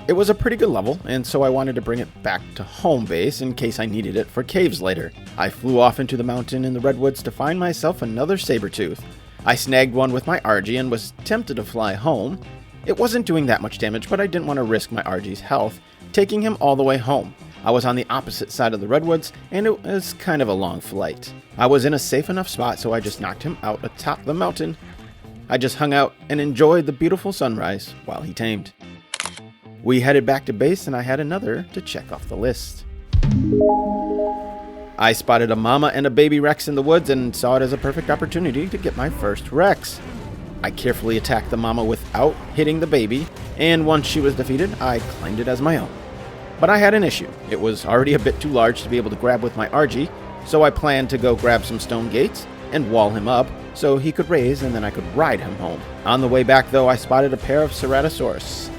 It was a pretty good level, and so I wanted to bring it back to home base in case I needed it for caves later. I flew off into the mountain in the redwoods to find myself another saber-tooth. I snagged one with my RG and was tempted to fly home. It wasn't doing that much damage, but I didn't want to risk my RG's health, taking him all the way home. I was on the opposite side of the redwoods, and it was kind of a long flight. I was in a safe enough spot, so I just knocked him out atop the mountain. I just hung out and enjoyed the beautiful sunrise while he tamed. We headed back to base, and I had another to check off the list. I spotted a mama and a baby Rex in the woods and saw it as a perfect opportunity to get my first Rex. I carefully attacked the mama without hitting the baby, and once she was defeated, I claimed it as my own. But I had an issue. It was already a bit too large to be able to grab with my RG, so I planned to go grab some stone gates and wall him up so he could raise and then I could ride him home. On the way back, though, I spotted a pair of Ceratosaurus.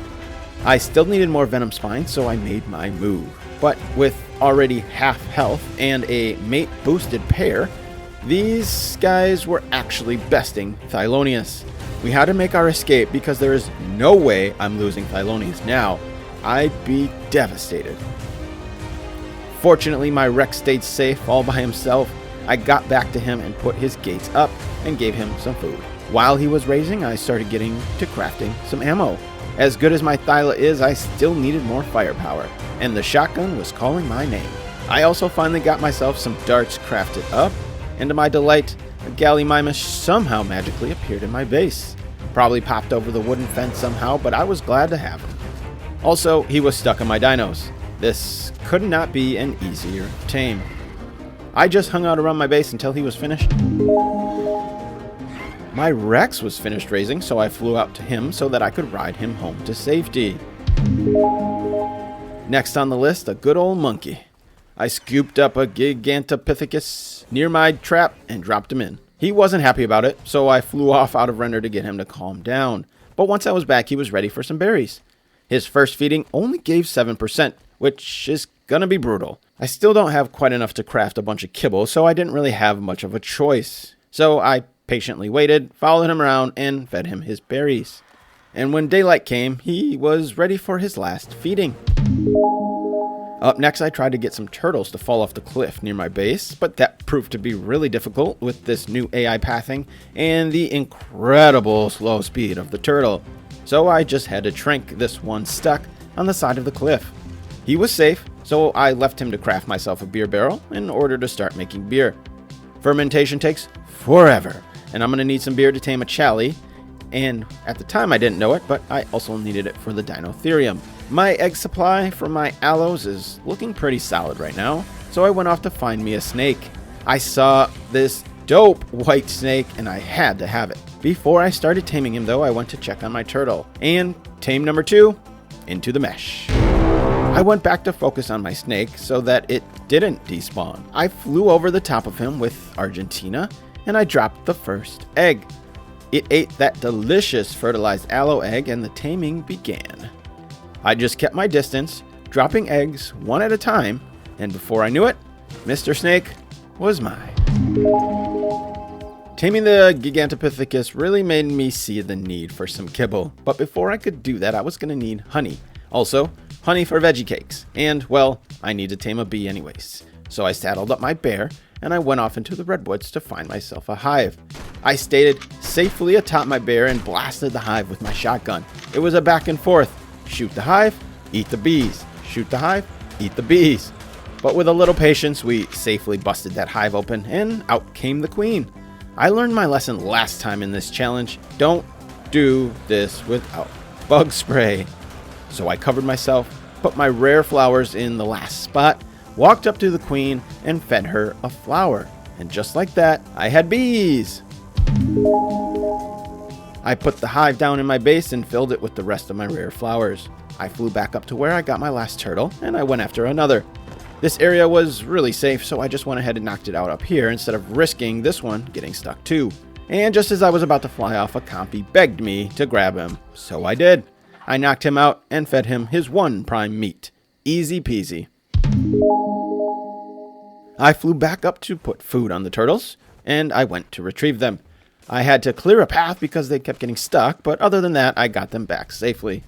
I still needed more venom spines, so I made my move. But with already half health and a mate-boosted pair, these guys were actually besting Thylonius. We had to make our escape because there is no way I'm losing Thylonius now. I'd be devastated. Fortunately, my Rex stayed safe all by himself. I got back to him and put his gates up and gave him some food. While he was raising, I started getting to crafting some ammo. As good as my Thyla is, I still needed more firepower, and the shotgun was calling my name. I also finally got myself some darts crafted up, and to my delight, a Gallimimus somehow magically appeared in my base. Probably popped over the wooden fence somehow, but I was glad to have him. Also, he was stuck on my dinos. This could not be an easier tame. I just hung out around my base until he was finished. My Rex was finished raising, so I flew out to him so that I could ride him home to safety. Next on the list, a good old monkey. I scooped up a Gigantopithecus near my trap and dropped him in. He wasn't happy about it, so I flew off out of render to get him to calm down. But once I was back, he was ready for some berries. His first feeding only gave 7%, which is gonna be brutal. I still don't have quite enough to craft a bunch of kibble, so I didn't really have much of a choice. So I patiently waited, followed him around, and fed him his berries. And when daylight came, he was ready for his last feeding. Up next, I tried to get some turtles to fall off the cliff near my base, but that proved to be really difficult with this new AI pathing and the incredible slow speed of the turtle. so I just had to trank this one stuck on the side of the cliff. He was safe, so I left him to craft myself a beer barrel in order to start making beer. Fermentation takes forever, and I'm going to need some beer to tame a chaly, and at the time I didn't know it, but I also needed it for the dinotherium. My egg supply for my aloes is looking pretty solid right now, so I went off to find me a snake. I saw this dope white snake and I had to have it. Before I started taming him though, I went to check on my turtle, and tame number 2 into the mesh. I went back to focus on my snake so that it didn't despawn. I flew over the top of him with Argentina and I dropped the first egg. It ate that delicious fertilized aloe egg and the taming began. I just kept my distance, dropping eggs one at a time, and before I knew it, Mr. Snake was mine. Taming the Gigantopithecus really made me see the need for some kibble, but before I could do that I was going to need honey. Also, honey for veggie cakes, and well, I need to tame a bee anyways. So I saddled up my bear and I went off into the redwoods to find myself a hive. I stayed safely atop my bear and blasted the hive with my shotgun. It was a back and forth. Shoot the hive, eat the bees. Shoot the hive, eat the bees. But with a little patience, we safely busted that hive open and out came the queen. I learned my lesson last time in this challenge. Don't do this without bug spray. So I covered myself, put my rare flowers in the last spot, walked up to the queen and fed her a flower. And just like that, I had bees. I put the hive down in my base and filled it with the rest of my rare flowers. I flew back up to where I got my last turtle and I went after another. This area was really safe, so I just went ahead and knocked it out up here instead of risking this one getting stuck too. And just as I was about to fly off, a compy begged me to grab him. So I did. I knocked him out and fed him his one prime meat. Easy peasy. I flew back up to put food on the turtles, and I went to retrieve them. I had to clear a path because they kept getting stuck, but other than that, I got them back safely.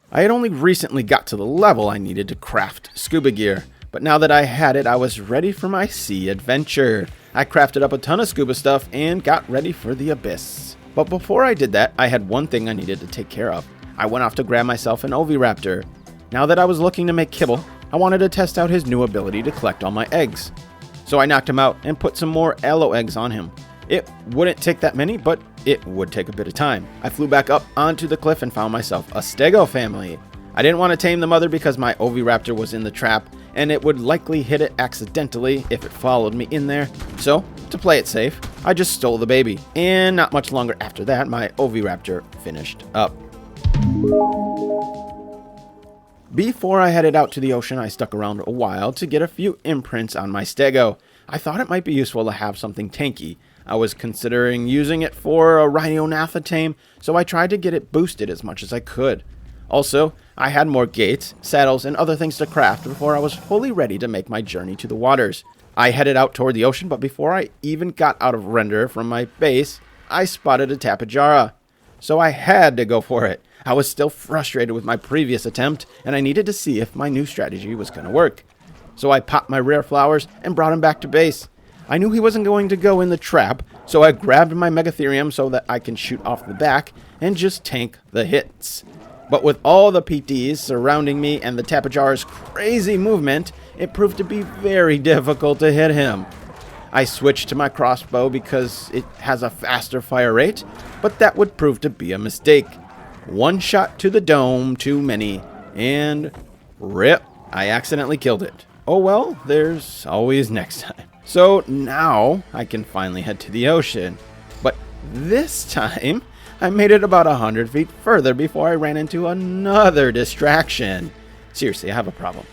I had only recently got to the level I needed to craft scuba gear, but now that I had it, I was ready for my sea adventure. I crafted up a ton of scuba stuff and got ready for the abyss. But before I did that, I had one thing I needed to take care of. I went off to grab myself an oviraptor. Now that I was looking to make kibble, I wanted to test out his new ability to collect all my eggs. So I knocked him out and put some more aloe eggs on him. It wouldn't take that many, but it would take a bit of time. I flew back up onto the cliff and found myself a stego family. I didn't want to tame the mother because my oviraptor was in the trap and it would likely hit it accidentally if it followed me in there. So, to play it safe, I just stole the baby. And not much longer after that, my oviraptor finished up. Before I headed out to the ocean, I stuck around a while to get a few imprints on my stego. I thought it might be useful to have something tanky. I was considering using it for a Rhinognatha tame, so I tried to get it boosted as much as I could. Also, I had more gates, saddles, and other things to craft before I was fully ready to make my journey to the waters. I headed out toward the ocean, but before I even got out of render from my base, I spotted a tapejara. So I had to go for it. I was still frustrated with my previous attempt, and I needed to see if my new strategy was going to work. So I popped my rare flowers and brought him back to base. I knew he wasn't going to go in the trap, so I grabbed my megatherium so that I can shoot off the back and just tank the hits. But with all the PTs surrounding me and the tapejara's crazy movement, it proved to be very difficult to hit him. I switched to my crossbow because it has a faster fire rate, but that would prove to be a mistake. One shot to the dome too many, and rip, I accidentally killed it. Oh well, there's always next time. So now I can finally head to the ocean. But this time, I made it about 100 feet further before I ran into another distraction. Seriously, I have a problem.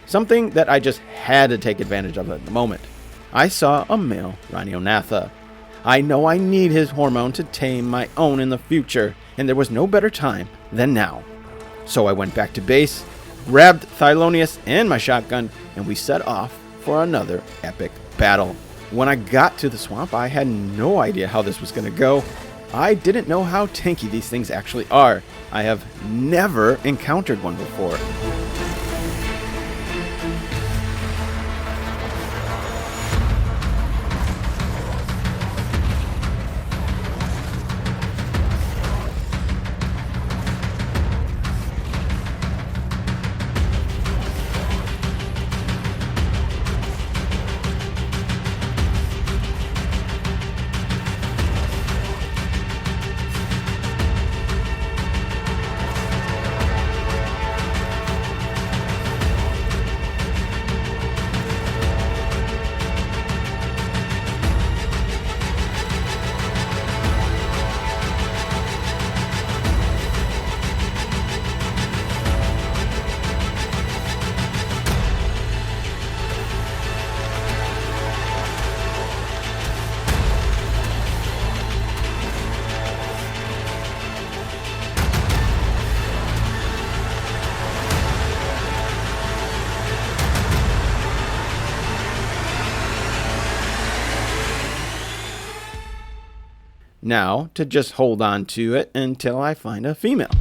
Something that I just had to take advantage of at the moment. I saw a male Rhinognatha. I know I need his hormone to tame my own in the future, and there was no better time than now. So I went back to base, grabbed Thylonius and my shotgun, and we set off for another epic battle. When I got to the swamp, I had no idea how this was going to go. I didn't know how tanky these things actually are. I have never encountered one before. Now, to just hold on to it until I find a female.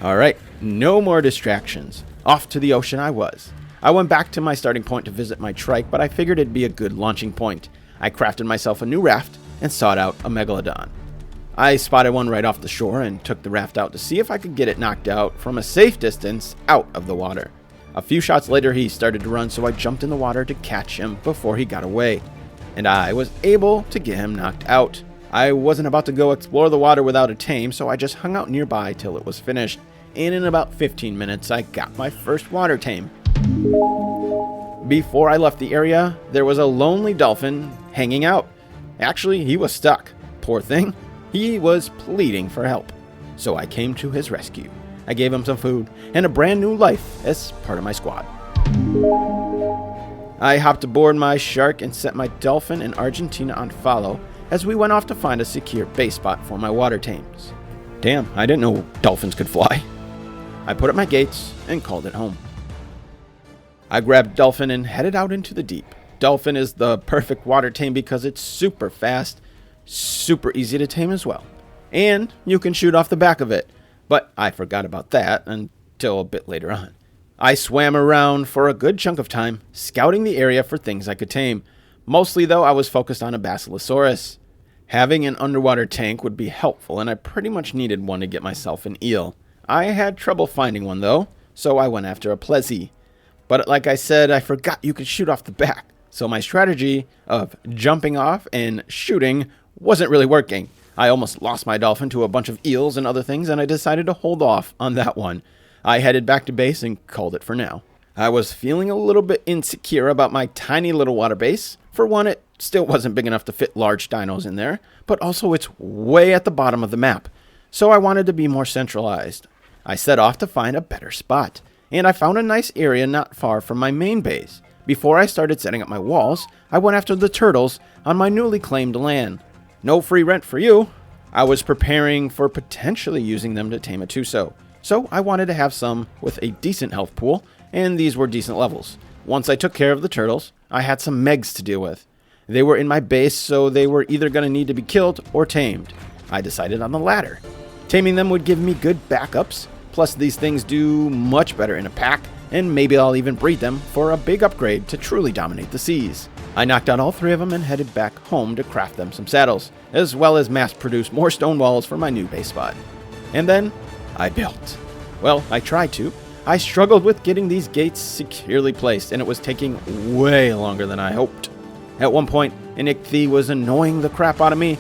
Alright, no more distractions. Off to the ocean I was. I went back to my starting point to visit my trike, but I figured it'd be a good launching point. I crafted myself a new raft and sought out a megalodon. I spotted one right off the shore and took the raft out to see if I could get it knocked out from a safe distance out of the water. A few shots later he started to run, so I jumped in the water to catch him before he got away. And I was able to get him knocked out. I wasn't about to go explore the water without a tame, so I just hung out nearby till it was finished. And in about 15 minutes I got my first water tame. Before I left the area, there was a lonely dolphin hanging out. Actually, he was stuck. Poor thing. He was pleading for help. So I came to his rescue. I gave him some food and a brand new life as part of my squad. I hopped aboard my shark and set my dolphin and Argentina on follow as we went off to find a secure base spot for my water tames. Damn, I didn't know dolphins could fly. I put up my gates and called it home. I grabbed Dolphin and headed out into the deep. Dolphin is the perfect water tame because it's super fast, super easy to tame as well. And you can shoot off the back of it. But I forgot about that until a bit later on. I swam around for a good chunk of time, scouting the area for things I could tame. Mostly, though, I was focused on a basilosaurus. Having an underwater tank would be helpful, and I pretty much needed one to get myself an eel. I had trouble finding one, though, so I went after a plezzy. But like I said, I forgot you could shoot off the back, so my strategy of jumping off and shooting wasn't really working. I almost lost my dolphin to a bunch of eels and other things, and I decided to hold off on that one. I headed back to base and called it for now. I was feeling a little bit insecure about my tiny little water base. For one, it still wasn't big enough to fit large dinos in there, but also it's way at the bottom of the map, so I wanted to be more centralized. I set off to find a better spot, and I found a nice area not far from my main base. Before I started setting up my walls, I went after the turtles on my newly claimed land. No free rent for you. I was preparing for potentially using them to tame a Tuso, so I wanted to have some with a decent health pool, and these were decent levels. Once I took care of the turtles, I had some megs to deal with. They were in my base, so they were either going to need to be killed or tamed. I decided on the latter. Taming them would give me good backups, plus these things do much better in a pack, and maybe I'll even breed them for a big upgrade to truly dominate the seas. I knocked out all three of them and headed back home to craft them some saddles, as well as mass produce more stone walls for my new base spot. And then, I built. Well, I tried to. I struggled with getting these gates securely placed, and it was taking way longer than I hoped. At one point, an ichthy was annoying the crap out of me,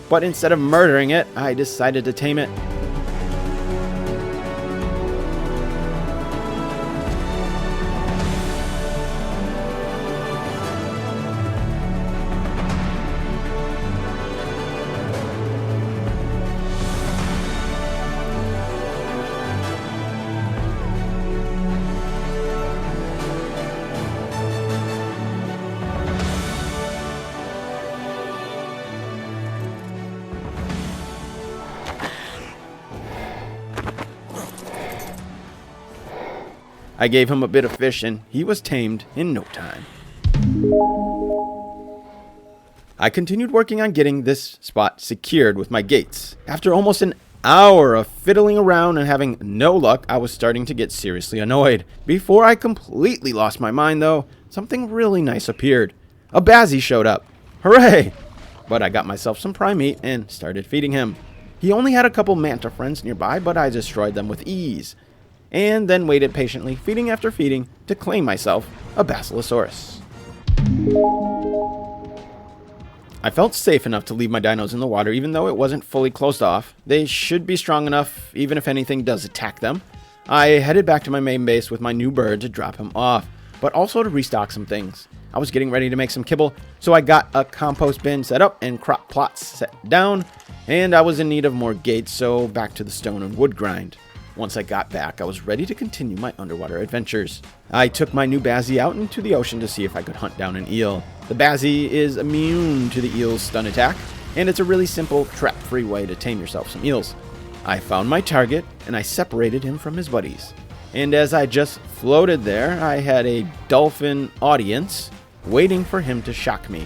but instead of murdering it, I decided to tame it. I gave him a bit of fish and he was tamed in no time. I continued working on getting this spot secured with my gates. After almost an hour of fiddling around and having no luck, I was starting to get seriously annoyed. Before I completely lost my mind though, something really nice appeared. A bazzy showed up. Hooray! But I got myself some prime meat and started feeding him. He only had a couple manta friends nearby, but I destroyed them with ease. And then waited patiently, feeding after feeding, to claim myself a basilosaurus. I felt safe enough to leave my dinos in the water even though it wasn't fully closed off. They should be strong enough even if anything does attack them. I headed back to my main base with my new bird to drop him off, but also to restock some things. I was getting ready to make some kibble, so I got a compost bin set up and crop plots set down, and I was in need of more gates, so back to the stone and wood grind. Once I got back, I was ready to continue my underwater adventures. I took my new bazzy out into the ocean to see if I could hunt down an eel. The bazzy is immune to the eel's stun attack, and it's a really simple, trap-free way to tame yourself some eels. I found my target, and I separated him from his buddies. And as I just floated there, I had a dolphin audience waiting for him to shock me.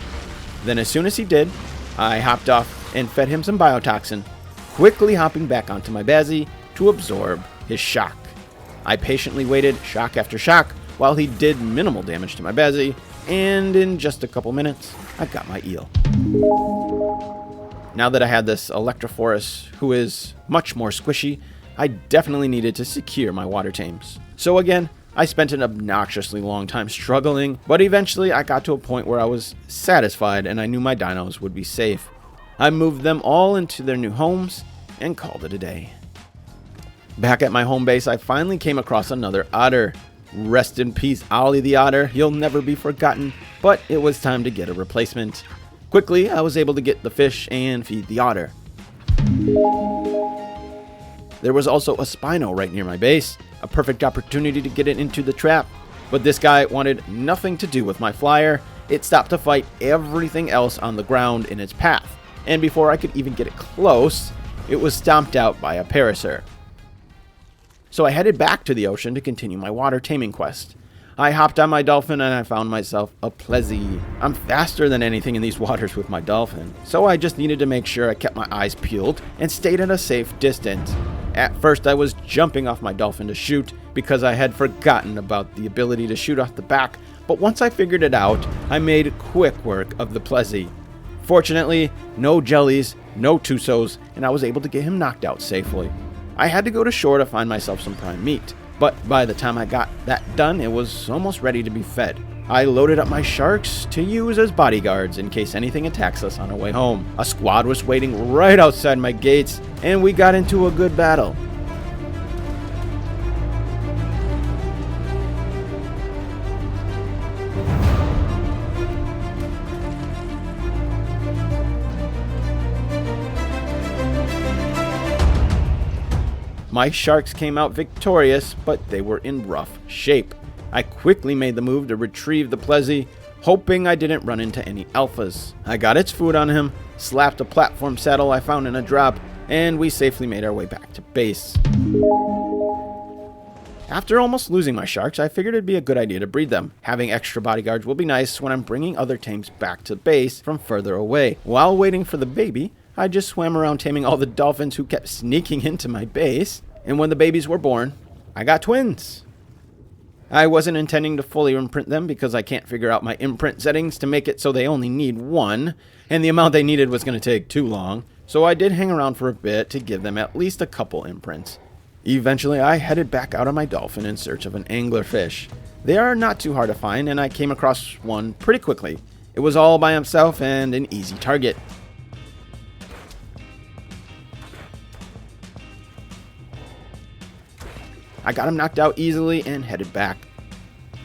Then as soon as he did, I hopped off and fed him some biotoxin, quickly hopping back onto my bazzy to absorb his shock. I patiently waited shock after shock while he did minimal damage to my bazzy, and in just a couple minutes, I got my eel. Now that I had this Electrophorus, who is much more squishy, I definitely needed to secure my water tames. So again, I spent an obnoxiously long time struggling, but eventually I got to a point where I was satisfied and I knew my dinos would be safe. I moved them all into their new homes and called it a day. Back at my home base, I finally came across another otter. Rest in peace, Ollie the otter. You'll never be forgotten, but it was time to get a replacement. Quickly, I was able to get the fish and feed the otter. There was also a Spino right near my base, a perfect opportunity to get it into the trap. But this guy wanted nothing to do with my flyer. It stopped to fight everything else on the ground in its path. And before I could even get it close, it was stomped out by a parasaur. So I headed back to the ocean to continue my water taming quest. I hopped on my dolphin and I found myself a plezzy. I'm faster than anything in these waters with my dolphin, so I just needed to make sure I kept my eyes peeled and stayed at a safe distance. At first I was jumping off my dolphin to shoot because I had forgotten about the ability to shoot off the back, but once I figured it out, I made quick work of the plezzy. Fortunately, no jellies, no tusos, and I was able to get him knocked out safely. I had to go to shore to find myself some prime meat, but by the time I got that done, it was almost ready to be fed. I loaded up my sharks to use as bodyguards in case anything attacks us on our way home. A squad was waiting right outside my gates, and we got into a good battle. My sharks came out victorious, but they were in rough shape. I quickly made the move to retrieve the plezzy, hoping I didn't run into any alphas. I got its food on him, slapped a platform saddle I found in a drop, and we safely made our way back to base. After almost losing my sharks, I figured it'd be a good idea to breed them. Having extra bodyguards will be nice when I'm bringing other tames back to base from further away. While waiting for the baby, I just swam around taming all the dolphins who kept sneaking into my base, and when the babies were born, I got twins. I wasn't intending to fully imprint them because I can't figure out my imprint settings to make it so they only need one, and the amount they needed was going to take too long, so I did hang around for a bit to give them at least a couple imprints. Eventually, I headed back out on my dolphin in search of an anglerfish. They are not too hard to find, and I came across one pretty quickly. It was all by himself and an easy target. I got him knocked out easily and headed back.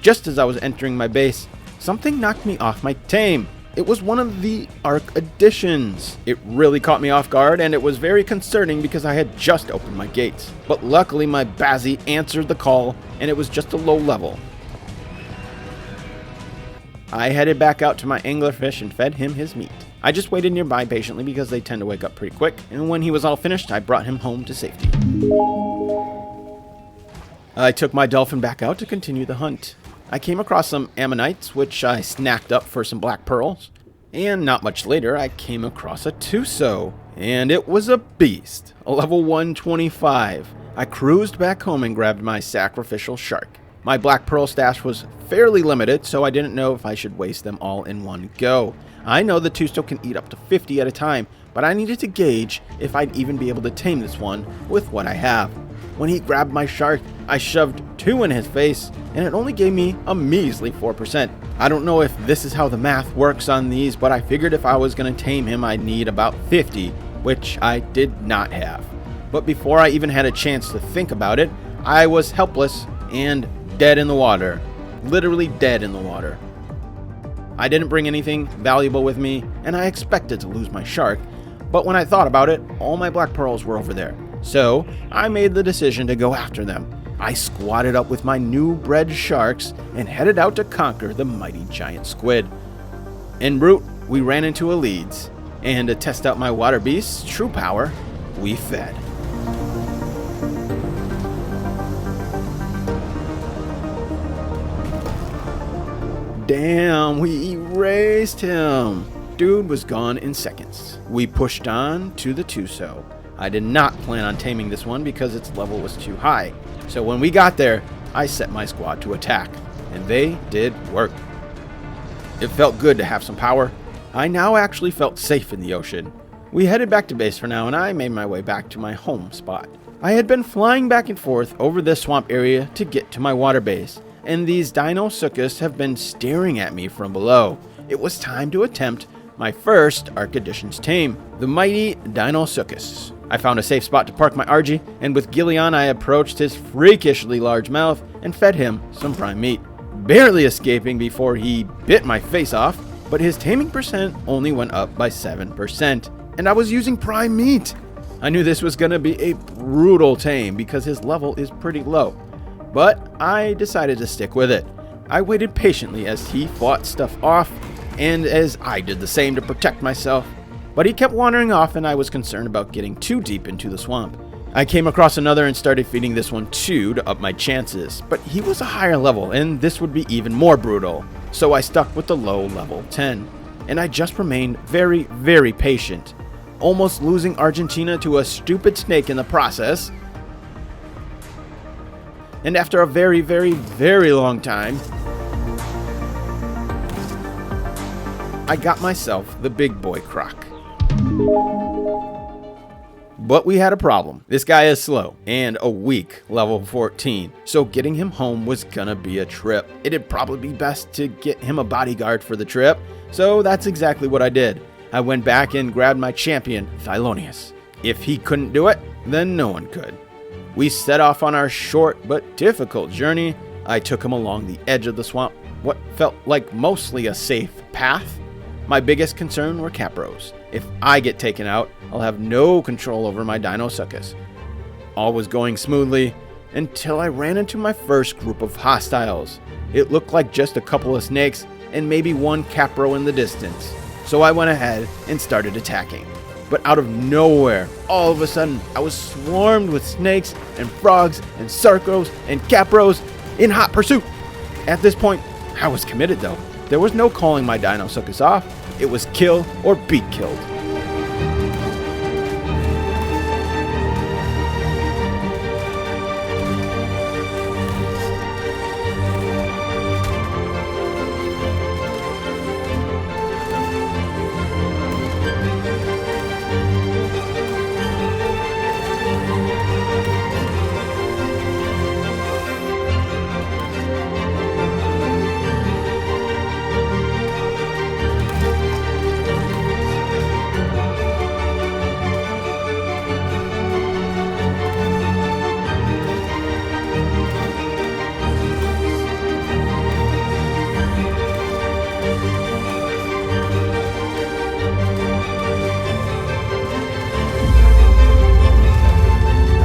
Just as I was entering my base, something knocked me off my tame. It was one of the Ark Additions. It really caught me off guard, and it was very concerning because I had just opened my gates. But luckily my bazzy answered the call, and it was just a low level. I headed back out to my anglerfish and fed him his meat. I just waited nearby patiently because they tend to wake up pretty quick, and when he was all finished, I brought him home to safety. I took my dolphin back out to continue the hunt. I came across some ammonites, which I snacked up for some black pearls. And not much later, I came across a tuso. And it was a beast, a level 125. I cruised back home and grabbed my sacrificial shark. My black pearl stash was fairly limited, so I didn't know if I should waste them all in one go. I know the tuso can eat up to 50 at a time, but I needed to gauge if I'd even be able to tame this one with what I have. When he grabbed my shark, I shoved 2 in his face, and it only gave me a measly 4%. I don't know if this is how the math works on these, but I figured if I was going to tame him, I'd need about 50, which I did not have. But before I even had a chance to think about it, I was helpless and dead in the water. Literally dead in the water. I didn't bring anything valuable with me, and I expected to lose my shark, but when I thought about it, all my black pearls were over there. So I made the decision to go after them. I squatted up with my new bred sharks and headed out to conquer the mighty giant squid. En route, we ran into a leads, and to test out my water beast's true power, we fed. Damn, we erased him. that dude was gone in seconds. We pushed on to the Tuso. I did not plan on taming this one because its level was too high. So when we got there, I set my squad to attack, and they did work. It felt good to have some power. I now actually felt safe in the ocean. We headed back to base for now, and I made my way back to my home spot. I had been flying back and forth over this swamp area to get to my water base, and these Dinosuchus have been staring at me from below. It was time to attempt my first Ark Additions tame, the mighty Dinosuchus. I found a safe spot to park my RG, and with Gillian I approached his freakishly large mouth and fed him some prime meat, barely escaping before he bit my face off, but his taming percent only went up by 7%, and I was using prime meat. I knew this was going to be a brutal tame because his level is pretty low, but I decided to stick with it. I waited patiently as he fought stuff off, and as I did the same to protect myself, but he kept wandering off and I was concerned about getting too deep into the swamp. I came across another and started feeding this one too to up my chances, but he was a higher level and this would be even more brutal, so I stuck with the low level 10, and I just remained very, very patient, almost losing Argentina to a stupid snake in the process. And after a very, very, very long time, I got myself the big boy croc. But we had a problem. This guy is slow and a weak level 14, so getting him home was gonna be a trip. It'd probably be best to get him a bodyguard for the trip, so that's exactly what I did. I went back and grabbed my champion, Thylonius. If he couldn't do it, then no one could. We set off on our short but difficult journey. I took him along the edge of the swamp, what felt like mostly a safe path. My biggest concern were capros. If I get taken out, I'll have no control over my Dinosuchus. All was going smoothly until I ran into my first group of hostiles. It looked like just a couple of snakes and maybe one capro in the distance. So I went ahead and started attacking. But out of nowhere, all of a sudden, I was swarmed with snakes and frogs and sarcos and capros in hot pursuit. At this point, I was committed though. There was no calling my Dinosuchus off. It was kill or be killed.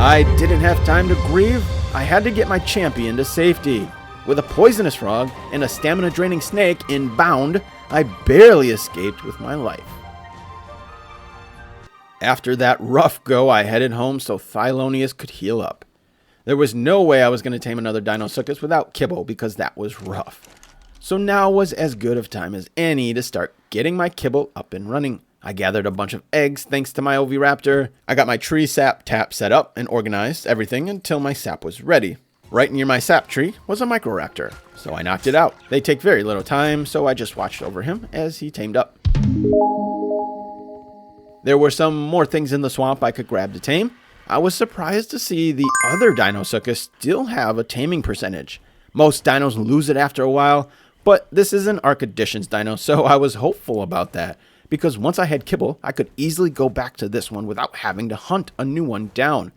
I didn't have time to grieve. I had to get my champion to safety. With a poisonous frog and a stamina-draining snake inbound, I barely escaped with my life. After that rough go, I headed home so Thylonius could heal up. There was no way I was going to tame another Dinosuchus without kibble because that was rough. So now was as good of time as any to start getting my kibble up and running. I gathered a bunch of eggs thanks to my Oviraptor. I got my tree sap tap set up and organized everything until my sap was ready. Right near my sap tree was a Microraptor, so I knocked it out. They take very little time, so I just watched over him as he tamed up. There were some more things in the swamp I could grab to tame. I was surprised to see the other Dinosuchus still have a taming percentage. Most dinos lose it after a while, but this is an Ark Additions dino, so I was hopeful about that. Because once I had kibble, I could easily go back to this one without having to hunt a new one down.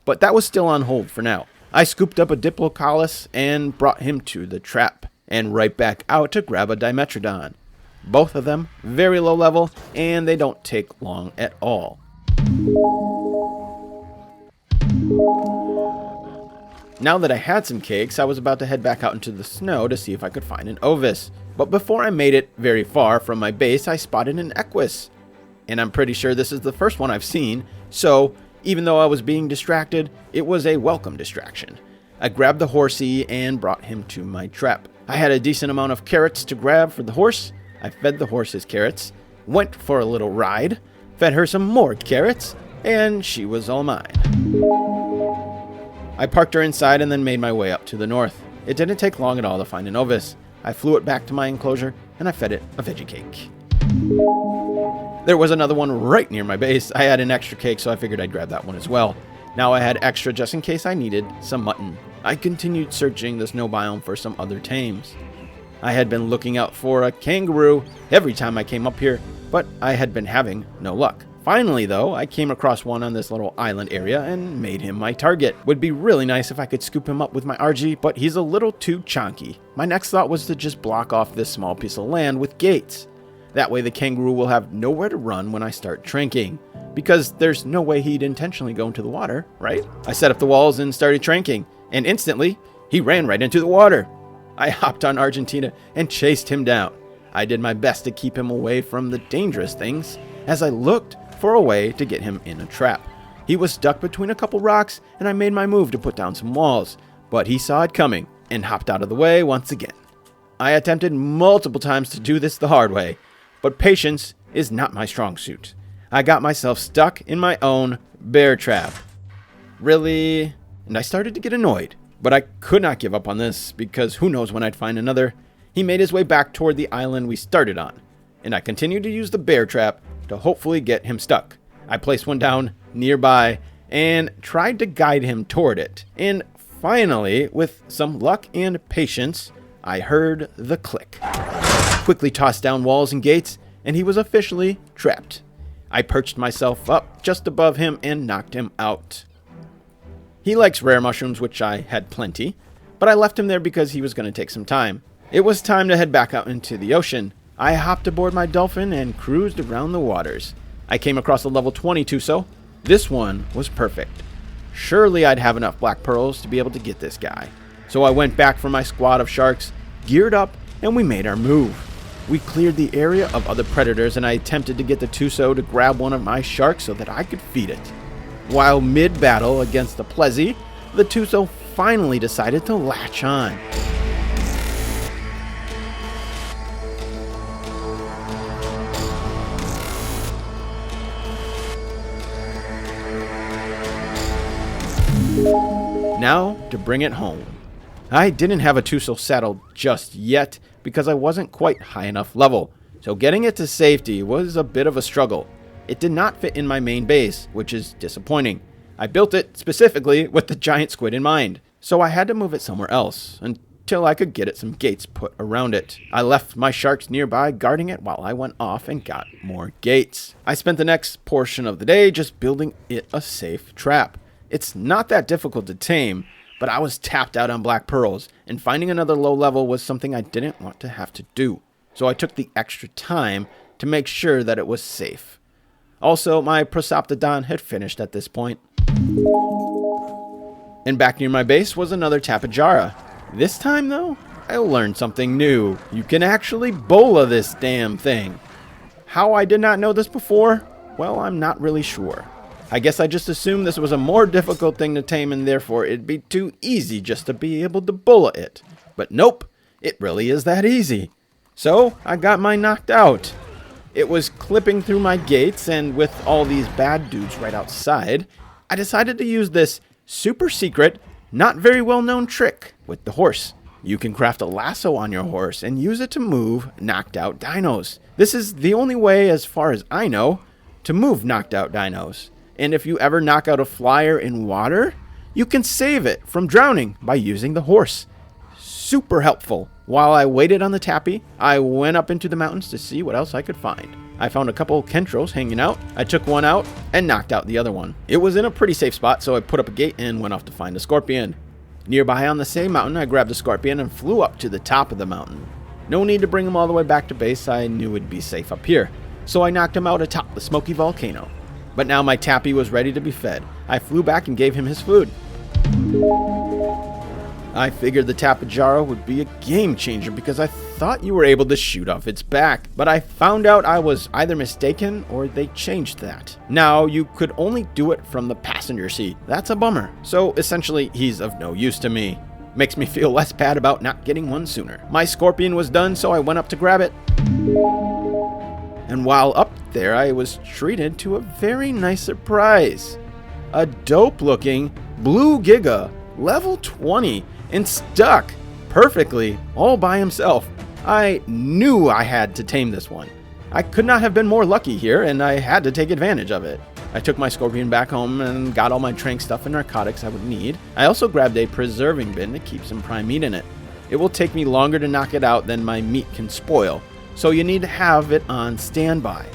But that was still on hold for now. I scooped up a Diplocaulus and brought him to the trap, and right back out to grab a Dimetrodon. Both of them very low level, and they don't take long at all. Now that I had some cakes, I was about to head back out into the snow to see if I could find an Ovis. But before I made it very far from my base, I spotted an Equus. And I'm pretty sure this is the first one I've seen, so even though I was being distracted, it was a welcome distraction. I grabbed the horsey and brought him to my trap. I had a decent amount of carrots to grab for the horse. I fed the horse his carrots, went for a little ride, fed her some more carrots, and she was all mine. I parked her inside and then made my way up to the north. It didn't take long at all to find an ovis. I flew it back to my enclosure and I fed it a veggie cake. There was another one right near my base. I had an extra cake, so I figured I'd grab that one as well. Now I had extra just in case I needed some mutton. I continued searching the snow biome for some other tames. I had been looking out for a kangaroo every time I came up here, but I had been having no luck. Finally, though, I came across one on this little island area and made him my target. Would be really nice if I could scoop him up with my RG, but he's a little too chunky. My next thought was to just block off this small piece of land with gates. That way the kangaroo will have nowhere to run when I start tranking, because there's no way he'd intentionally go into the water, right? I set up the walls and started tranking, and instantly, he ran right into the water. I hopped on Argentina and chased him down. I did my best to keep him away from the dangerous things as I looked for a way to get him in a trap. He was stuck between a couple rocks, and I made my move to put down some walls, but he saw it coming and hopped out of the way once again. I attempted multiple times to do this the hard way, but patience is not my strong suit. I got myself stuck in my own bear trap. Really? And I started to get annoyed, but I could not give up on this because who knows when I'd find another. He made his way back toward the island we started on, and I continued to use the bear trap to hopefully get him stuck. I placed one down nearby and tried to guide him toward it. And finally, with some luck and patience, I heard the click. Quickly tossed down walls and gates, and he was officially trapped. I perched myself up just above him and knocked him out. He likes rare mushrooms, which I had plenty, but I left him there because he was going to take some time. It was time to head back out into the ocean. I hopped aboard my dolphin and cruised around the waters. I came across a level 20 Tuso. This one was perfect. Surely I'd have enough black pearls to be able to get this guy. So I went back for my squad of sharks, geared up, and we made our move. We cleared the area of other predators, and I attempted to get the Tuso to grab one of my sharks so that I could feed it. While mid-battle against the Plezzy, the Tuso finally decided to latch on. Now to bring it home. I didn't have a Tuso saddled just yet because I wasn't quite high enough level, so getting it to safety was a bit of a struggle. It did not fit in my main base, which is disappointing. I built it specifically with the giant squid in mind, so I had to move it somewhere else until I could get it some gates put around it. I left my sharks nearby guarding it while I went off and got more gates. I spent the next portion of the day just building it a safe trap. It's not that difficult to tame, but I was tapped out on black pearls, and finding another low level was something I didn't want to have to do. So I took the extra time to make sure that it was safe. Also, my Prosoptodon had finished at this point. And back near my base was another Tapejara. This time, though, I learned something new. You can actually bola this damn thing. How I did not know this before? Well, I'm not really sure. I guess I just assumed this was a more difficult thing to tame and therefore it'd be too easy just to be able to bola it. But nope, it really is that easy. So I got mine knocked out. It was clipping through my gates, and with all these bad dudes right outside, I decided to use this super secret, not very well known trick with the horse. You can craft a lasso on your horse and use it to move knocked out dinos. This is the only way, as far as I know, to move knocked out dinos. And if you ever knock out a flyer in water, you can save it from drowning by using the horse. Super helpful. While I waited on the tappy, I went up into the mountains to see what else I could find. I found a couple Kentros hanging out. I took one out and knocked out the other one. It was in a pretty safe spot, so I put up a gate and went off to find a scorpion. Nearby on the same mountain, I grabbed a scorpion and flew up to the top of the mountain. No need to bring him all the way back to base. I knew it'd be safe up here. So I knocked him out atop the smoky volcano. But now my tappy was ready to be fed. I flew back and gave him his food. I figured the Tapejara would be a game changer because I thought you were able to shoot off its back, but I found out I was either mistaken or they changed that. Now you could only do it from the passenger seat. That's a bummer. So essentially he's of no use to me. Makes me feel less bad about not getting one sooner. My scorpion was done, so I went up to grab it. And while up there, I was treated to a very nice surprise. A dope-looking blue giga, level 20, and stuck perfectly all by himself. I knew I had to tame this one. I could not have been more lucky here, and I had to take advantage of it. I took my scorpion back home and got all my trank stuff and narcotics I would need. I also grabbed a preserving bin to keep some prime meat in it. It will take me longer to knock it out than my meat can spoil, so you need to have it on standby.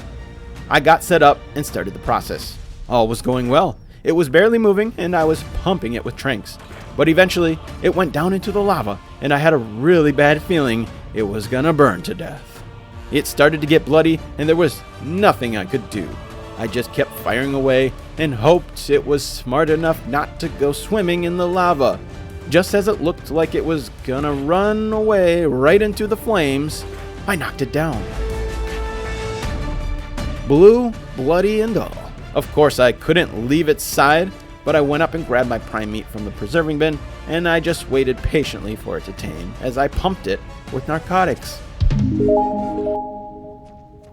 I got set up and started the process. All was going well. It was barely moving, and I was pumping it with tranks. But eventually, it went down into the lava, and I had a really bad feeling it was gonna burn to death. It started to get bloody, and there was nothing I could do. I just kept firing away and hoped it was smart enough not to go swimming in the lava. Just as it looked like it was gonna run away right into the flames, I knocked it down. Blue, bloody, and all. Of course, I couldn't leave its side, but I went up and grabbed my prime meat from the preserving bin, and I just waited patiently for it to tame as I pumped it with narcotics.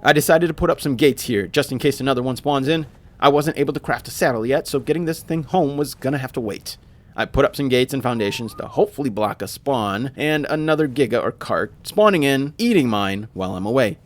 I decided to put up some gates here, just in case another one spawns in. I wasn't able to craft a saddle yet, so getting this thing home was gonna have to wait. I put up some gates and foundations to hopefully block a spawn, and another giga or cart spawning in, eating mine while I'm away.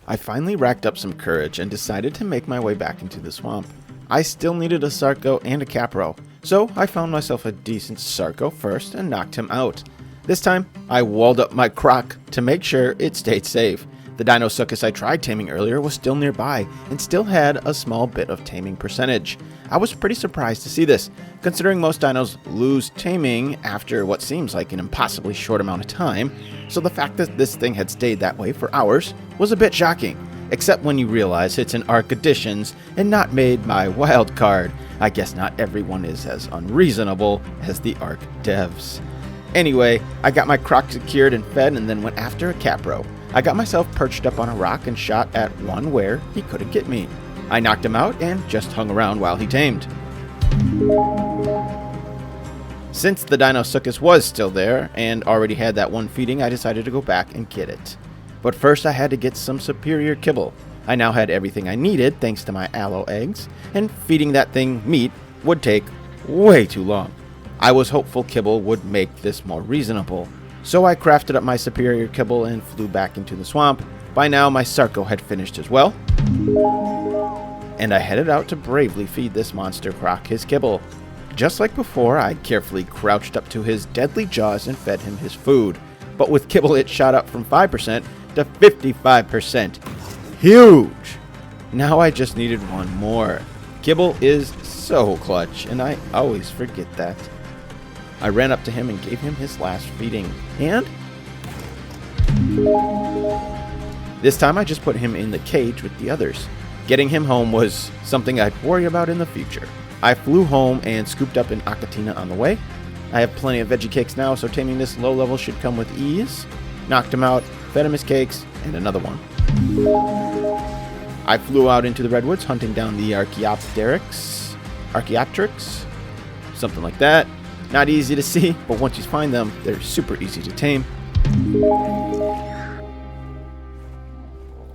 I finally racked up some courage and decided to make my way back into the swamp. I still needed a Sarco and a Capro, so I found myself a decent Sarco first and knocked him out. This time, I walled up my croc to make sure it stayed safe. The Dinosuchus I tried taming earlier was still nearby and still had a small bit of taming percentage. I was pretty surprised to see this, considering most dinos lose taming after what seems like an impossibly short amount of time, so the fact that this thing had stayed that way for hours was a bit shocking, except when you realize it's an Ark Additions and not made by wild card. I guess not everyone is as unreasonable as the Ark devs. Anyway, I got my croc secured and fed and then went after a Capro. I got myself perched up on a rock and shot at one where he couldn't get me. I knocked him out and just hung around while he tamed. Since the Dinosuchus was still there and already had that one feeding, I decided to go back and get it. But first I had to get some superior kibble. I now had everything I needed thanks to my aloe eggs, and feeding that thing meat would take way too long. I was hopeful kibble would make this more reasonable. So I crafted up my superior kibble and flew back into the swamp. By now my Sarco had finished as well, and I headed out to bravely feed this monster croc his kibble. Just like before, I carefully crouched up to his deadly jaws and fed him his food. But with kibble it shot up from 5% to 55%. Huge! Now I just needed one more. Kibble is so clutch, and I always forget that. I ran up to him and gave him his last feeding, and this time I just put him in the cage with the others. Getting him home was something I'd worry about in the future. I flew home and scooped up an Acatina on the way. I have plenty of veggie cakes now, so taming this low level should come with ease. Knocked him out, fed him his cakes, and another one. I flew out into the redwoods hunting down the Archaeopteryx, something like that. Not easy to see, but once you find them, they're super easy to tame.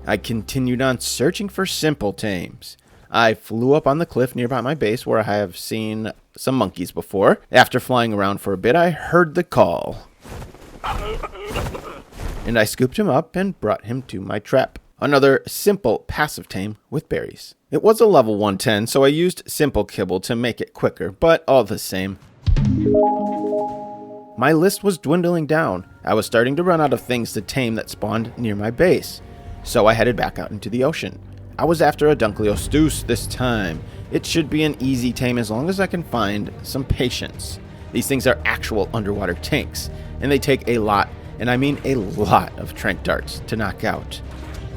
I continued on searching for simple tames. I flew up on the cliff nearby my base where I have seen some monkeys before. After flying around for a bit, I heard the call. And I scooped him up and brought him to my trap. Another simple passive tame with berries. It was a level 110, so I used simple kibble to make it quicker, but all the same. My list was dwindling down. I was starting to run out of things to tame that spawned near my base, so I headed back out into the ocean. I was after a Dunkleosteus this time. It should be an easy tame as long as I can find some patience. These things are actual underwater tanks, and they take a lot, and I mean a lot of trank darts to knock out.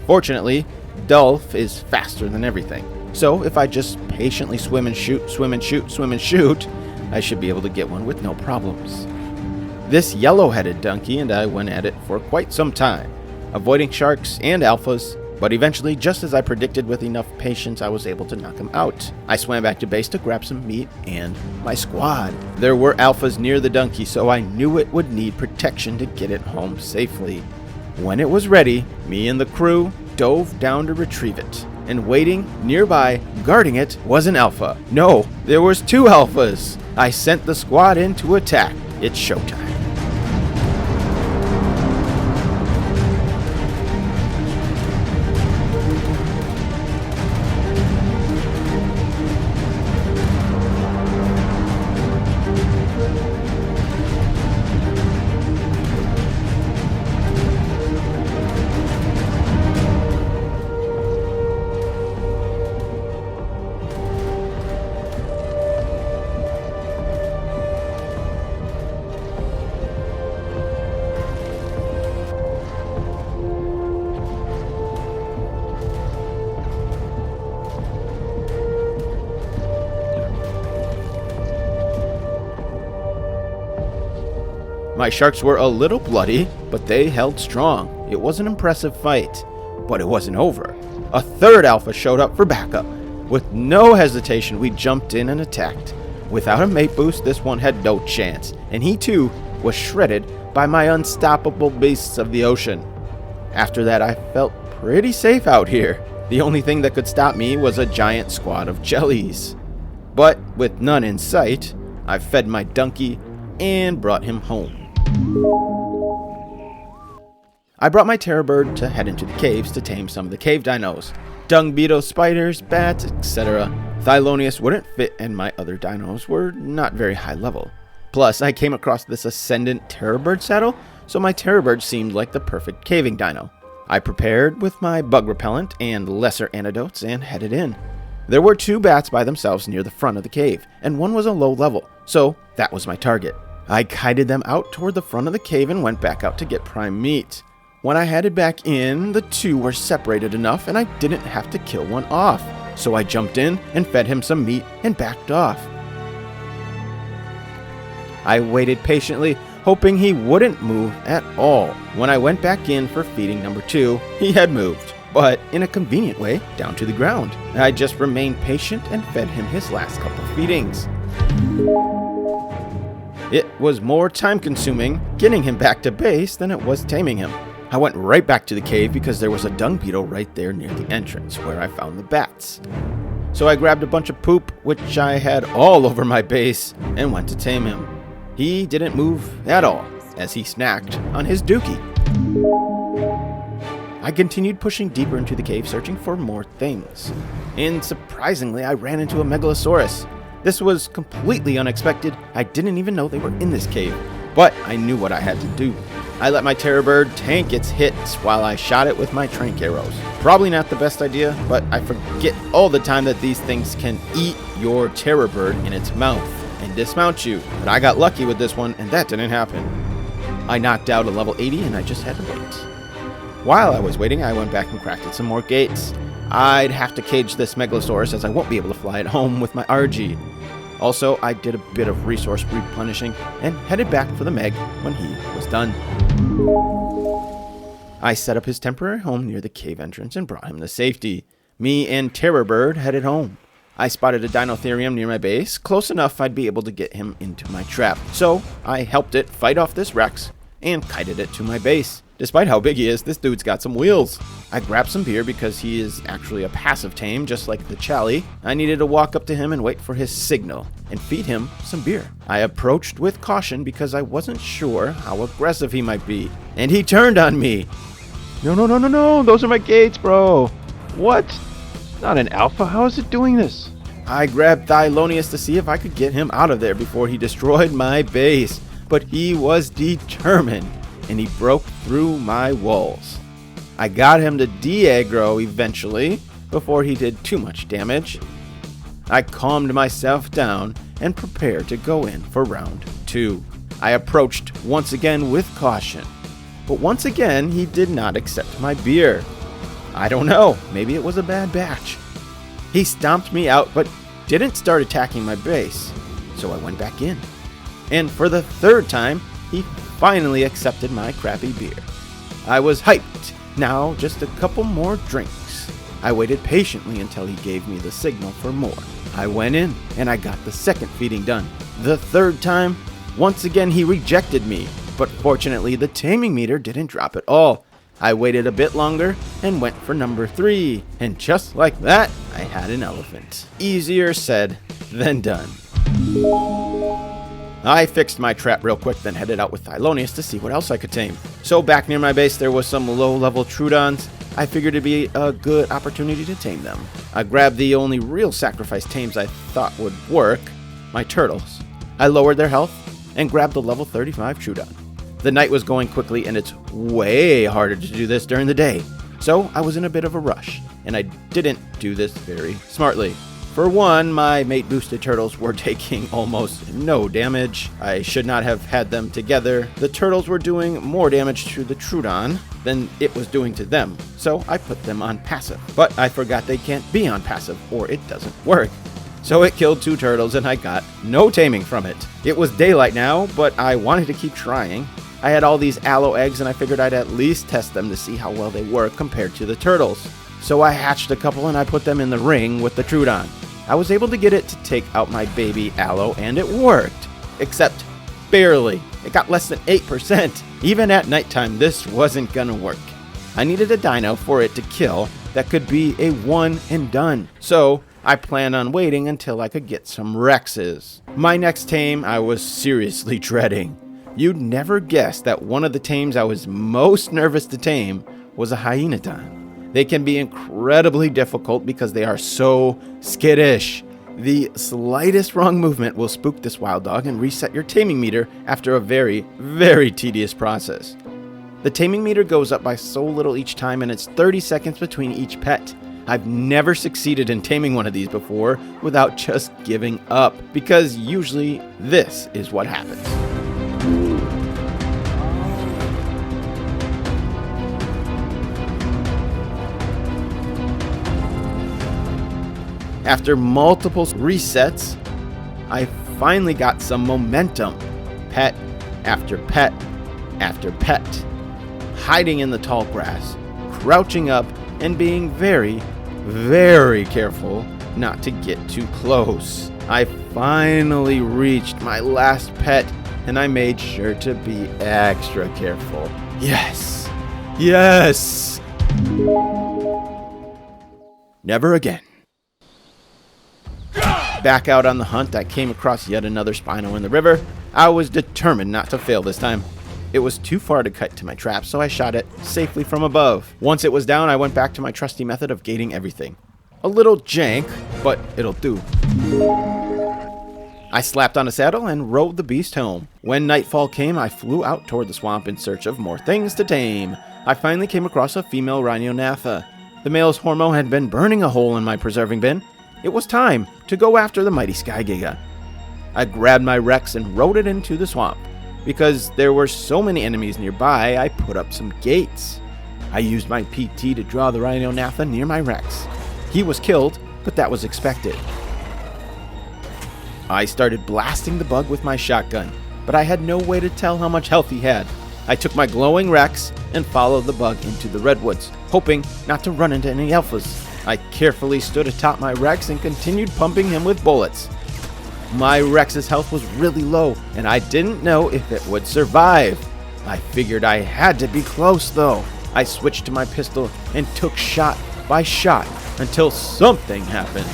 Fortunately, Dolph is faster than everything, so if I just patiently swim and shoot, swim and shoot, swim and shoot, I should be able to get one with no problems. This yellow-headed donkey and I went at it for quite some time, avoiding sharks and alphas, but eventually, just as I predicted with enough patience, I was able to knock him out. I swam back to base to grab some meat and my squad. There were alphas near the donkey, so I knew it would need protection to get it home safely. When it was ready, me and the crew dove down to retrieve it, and waiting nearby, guarding it, was an alpha. No, there was 2 alphas. I sent the squad in to attack. It's showtime. My sharks were a little bloody, but they held strong. It was an impressive fight, but it wasn't over. A 3rd alpha showed up for backup. With no hesitation, we jumped in and attacked. Without a mate boost, this one had no chance, and he too was shredded by my unstoppable beasts of the ocean. After that, I felt pretty safe out here. The only thing that could stop me was a giant squad of jellies. But with none in sight, I fed my donkey and brought him home. I brought my terror bird to head into the caves to tame some of the cave dinos. Dung beetle, spiders, bats, etc. Thylonius wouldn't fit, and my other dinos were not very high level. Plus, I came across this ascendant terror bird saddle, so my terror bird seemed like the perfect caving dino. I prepared with my bug repellent and lesser antidotes and headed in. There were 2 bats by themselves near the front of the cave, and one was a low level, so that was my target. I kited them out toward the front of the cave and went back out to get prime meat. When I headed back in, the 2 were separated enough and I didn't have to kill one off. So I jumped in and fed him some meat and backed off. I waited patiently, hoping he wouldn't move at all. When I went back in for feeding number 2, he had moved, but in a convenient way, down to the ground. I just remained patient and fed him his last couple feedings. It was more time-consuming getting him back to base than it was taming him. I went right back to the cave because there was a dung beetle right there near the entrance where I found the bats. So I grabbed a bunch of poop, which I had all over my base, and went to tame him. He didn't move at all, as he snacked on his dookie. I continued pushing deeper into the cave, searching for more things. And surprisingly, I ran into a megalosaurus. This was completely unexpected. I didn't even know they were in this cave, but I knew what I had to do. I let my terror bird tank its hits while I shot it with my trank arrows. Probably not the best idea, but I forget all the time that these things can eat your terror bird in its mouth and dismount you. But I got lucky with this one, and that didn't happen. I knocked out a level 80, and I just had to wait. While I was waiting, I went back and crafted some more gates. I'd have to cage this megalosaurus as I won't be able to fly it home with my RG. Also, I did a bit of resource replenishing and headed back for the Meg when he was done. I set up his temporary home near the cave entrance and brought him to safety. Me and Terror Bird headed home. I spotted a Dinotherium near my base, close enough I'd be able to get him into my trap. So I helped it fight off this Rex and kited it to my base. Despite how big he is, this dude's got some wheels. I grabbed some beer because he is actually a passive tame, just like the Chally. I needed to walk up to him and wait for his signal and feed him some beer. I approached with caution because I wasn't sure how aggressive he might be. And he turned on me. No, those are my gates, bro. What? Not an alpha, how is it doing this? I grabbed Thylonius to see if I could get him out of there before he destroyed my base. But he was determined, and he broke through my walls. I got him to de-aggro eventually, before he did too much damage. I calmed myself down and prepared to go in for round 2. I approached once again with caution, but once again he did not accept my beer. I don't know, maybe it was a bad batch. He stomped me out but didn't start attacking my base, so I went back in. And for the third time, he finally accepted my crappy beer. I was hyped. Now just a couple more drinks. I waited patiently until he gave me the signal for more. I went in and I got the second feeding done. The third time, once again he rejected me, but fortunately the taming meter didn't drop at all. I waited a bit longer and went for number 3, and just like that, I had an elephant. Easier said than done. I fixed my trap real quick, then headed out with Thelonious to see what else I could tame. So back near my base there was some low-level Troodons. I figured it'd be a good opportunity to tame them. I grabbed the only real sacrifice tames I thought would work, my turtles. I lowered their health and grabbed the level 35 Troodon. The night was going quickly and it's way harder to do this during the day. So I was in a bit of a rush, and I didn't do this very smartly. For one, my mate-boosted turtles were taking almost no damage. I should not have had them together. The turtles were doing more damage to the Troodon than it was doing to them, so I put them on passive. But I forgot they can't be on passive, or it doesn't work. So it killed 2 turtles, and I got no taming from it. It was daylight now, but I wanted to keep trying. I had all these aloe eggs, and I figured I'd at least test them to see how well they work compared to the turtles. So I hatched a couple, and I put them in the ring with the Troodon. I was able to get it to take out my baby aloe, and it worked. Except barely. It got less than 8%. Even at nighttime, this wasn't gonna work. I needed a dino for it to kill that could be a one and done. So I planned on waiting until I could get some Rexes. My next tame I was seriously dreading. You'd never guess that one of the tames I was most nervous to tame was a Hyaenodon. They can be incredibly difficult because they are so skittish. The slightest wrong movement will spook this wild dog and reset your taming meter after a very, very tedious process. The taming meter goes up by so little each time, and it's 30 seconds between each pet. I've never succeeded in taming one of these before without just giving up, because usually this is what happens. After multiple resets, I finally got some momentum. Pet after pet after pet. Hiding in the tall grass, crouching up, and being very, very careful not to get too close. I finally reached my last pet, and I made sure to be extra careful. Yes! Yes! Never again. Back out on the hunt, I came across yet another Spino in the river. I was determined not to fail this time. It was too far to cut to my trap, so I shot it safely from above. Once it was down, I went back to my trusty method of gating everything. A little jank, but it'll do. I slapped on a saddle and rode the beast home. When nightfall came, I flew out toward the swamp in search of more things to tame. I finally came across a female Rhinognatha. The male's hormone had been burning a hole in my preserving bin. It was time to go after the mighty Sky Giga. I grabbed my Rex and rode it into the swamp. Because there were so many enemies nearby, I put up some gates. I used my PT to draw the Rhinognatha near my Rex. He was killed, but that was expected. I started blasting the bug with my shotgun, but I had no way to tell how much health he had. I took my glowing Rex and followed the bug into the redwoods, hoping not to run into any alphas. I carefully stood atop my Rex and continued pumping him with bullets. My Rex's health was really low, and I didn't know if it would survive. I figured I had to be close, though. I switched to my pistol and took shot by shot until something happened.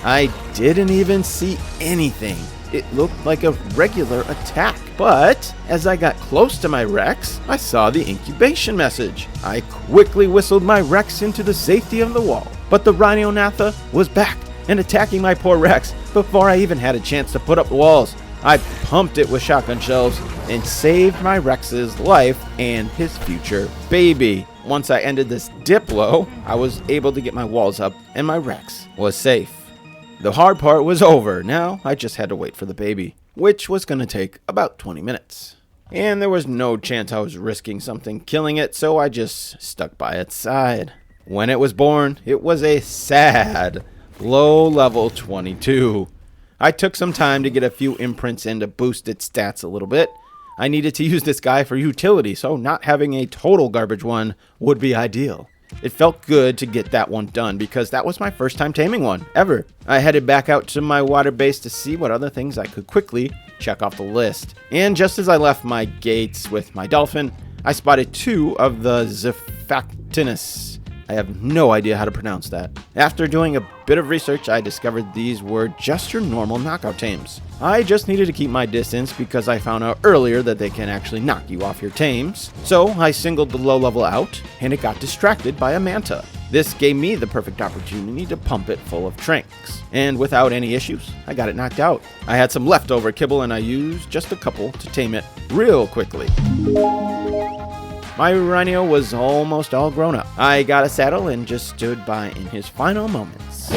I didn't even see anything. It looked like a regular attack. But as I got close to my Rex, I saw the incubation message. I quickly whistled my Rex into the safety of the wall. But the Rhinognatha was back and attacking my poor Rex before I even had a chance to put up walls. I pumped it with shotgun shells and saved my Rex's life and his future baby. Once I ended this Diplo, I was able to get my walls up and my Rex was safe. The hard part was over. Now I just had to wait for the baby, which was going to take about 20 minutes. And there was no chance I was risking something killing it, so I just stuck by its side. When it was born, it was a sad, low-level 22. I took some time to get a few imprints in to boost its stats a little bit. I needed to use this guy for utility, so not having a total garbage one would be ideal. It felt good to get that one done because that was my first time taming one, ever. I headed back out to my water base to see what other things I could quickly check off the list. And just as I left my gates with my dolphin, I spotted 2 of the Xiphactinus. I have no idea how to pronounce that. After doing a bit of research, I discovered these were just your normal knockout tames. I just needed to keep my distance because I found out earlier that they can actually knock you off your tames. So I singled the low level out, and it got distracted by a manta. This gave me the perfect opportunity to pump it full of tranks. And without any issues, I got it knocked out. I had some leftover kibble and I used just a couple to tame it real quickly. My rhino was almost all grown up. I got a saddle and just stood by in his final moments.